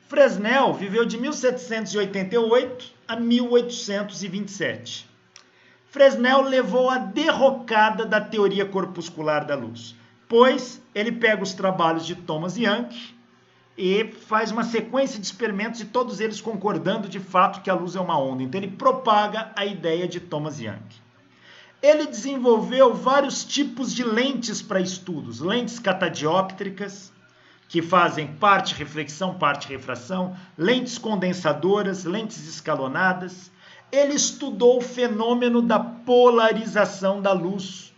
Fresnel viveu de 1788 a 1827. Fresnel levou a derrocada da teoria corpuscular da luz, pois ele pega os trabalhos de Thomas Young e faz uma sequência de experimentos e todos eles concordando de fato que a luz é uma onda. Então ele propaga a ideia de Thomas Young. Ele desenvolveu vários tipos de lentes para estudos, lentes catadióptricas, que fazem parte reflexão, parte refração, lentes condensadoras, lentes escalonadas. Ele estudou o fenômeno da polarização da luz,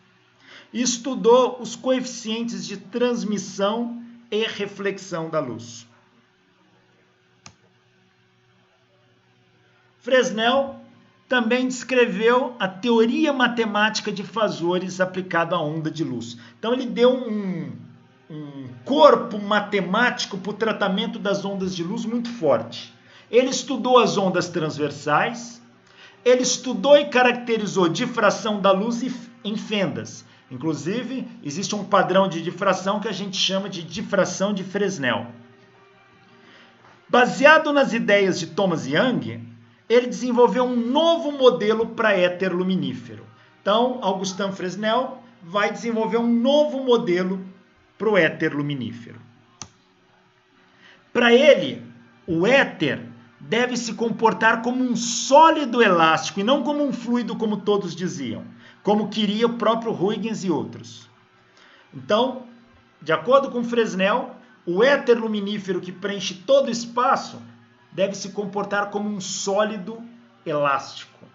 estudou os coeficientes de transmissão e reflexão da luz. Fresnel também descreveu a teoria matemática de fasores aplicada à onda de luz. Então ele deu um corpo matemático para o tratamento das ondas de luz muito forte. Ele estudou as ondas transversais, ele estudou e caracterizou difração da luz em fendas. Inclusive, existe um padrão de difração que a gente chama de difração de Fresnel. Baseado nas ideias de Thomas Young, ele desenvolveu um novo modelo para éter luminífero. Então, Augustin Fresnel vai desenvolver um novo modelo para o éter luminífero. Para ele, o éter deve se comportar como um sólido elástico e não como um fluido, como todos diziam, como queria o próprio Huygens e outros. Então, de acordo com Fresnel, o éter luminífero que preenche todo o espaço deve se comportar como um sólido elástico.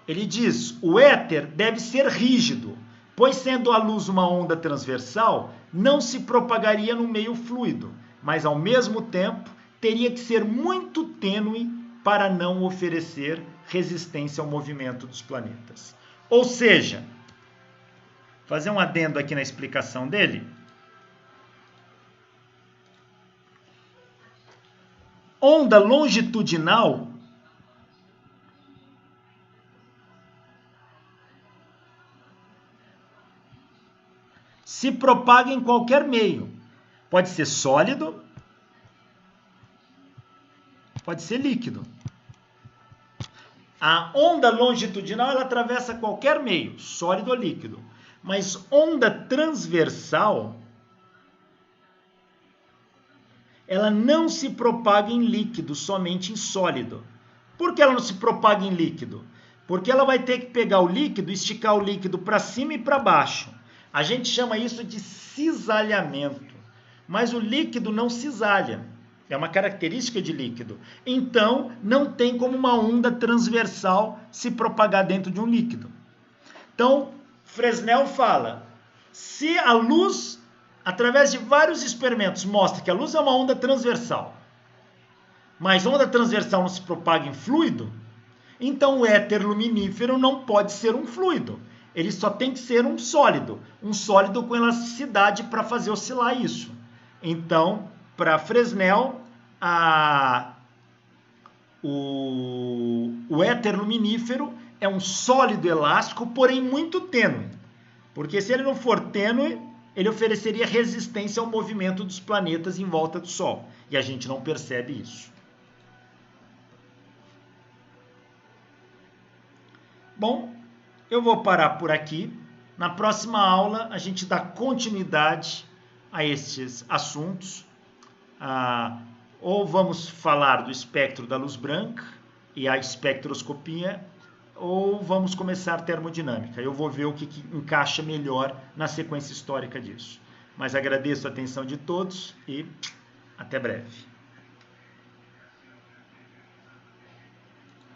Ele diz, o éter deve ser rígido, pois sendo a luz uma onda transversal, não se propagaria no meio fluido, mas ao mesmo tempo teria que ser muito tênue para não oferecer resistência ao movimento dos planetas. Ou seja, fazer um adendo aqui na explicação dele. Onda longitudinal se propaga em qualquer meio. Pode ser sólido, pode ser líquido. A onda longitudinal ela atravessa qualquer meio, sólido ou líquido. Mas onda transversal ela não se propaga em líquido, somente em sólido. Por que ela não se propaga em líquido? Porque ela vai ter que pegar o líquido, esticar o líquido para cima e para baixo. A gente chama isso de cisalhamento. Mas o líquido não cisalha. É uma característica de líquido. Então, não tem como uma onda transversal se propagar dentro de um líquido. Então, Fresnel fala, se a luz, através de vários experimentos, mostra que a luz é uma onda transversal, mas onda transversal não se propaga em fluido, então o éter luminífero não pode ser um fluido. Ele só tem que ser um sólido com elasticidade para fazer oscilar isso. Então, para Fresnel, o éter luminífero é um sólido elástico, porém muito tênue. Porque se ele não for tênue, ele ofereceria resistência ao movimento dos planetas em volta do Sol. E a gente não percebe isso. Bom, eu vou parar por aqui. Na próxima aula, a gente dá continuidade a estes assuntos. Ou vamos falar do espectro da luz branca e a espectroscopia, ou vamos começar a termodinâmica. Eu vou ver o que encaixa melhor na sequência histórica disso. Mas agradeço a atenção de todos e até breve.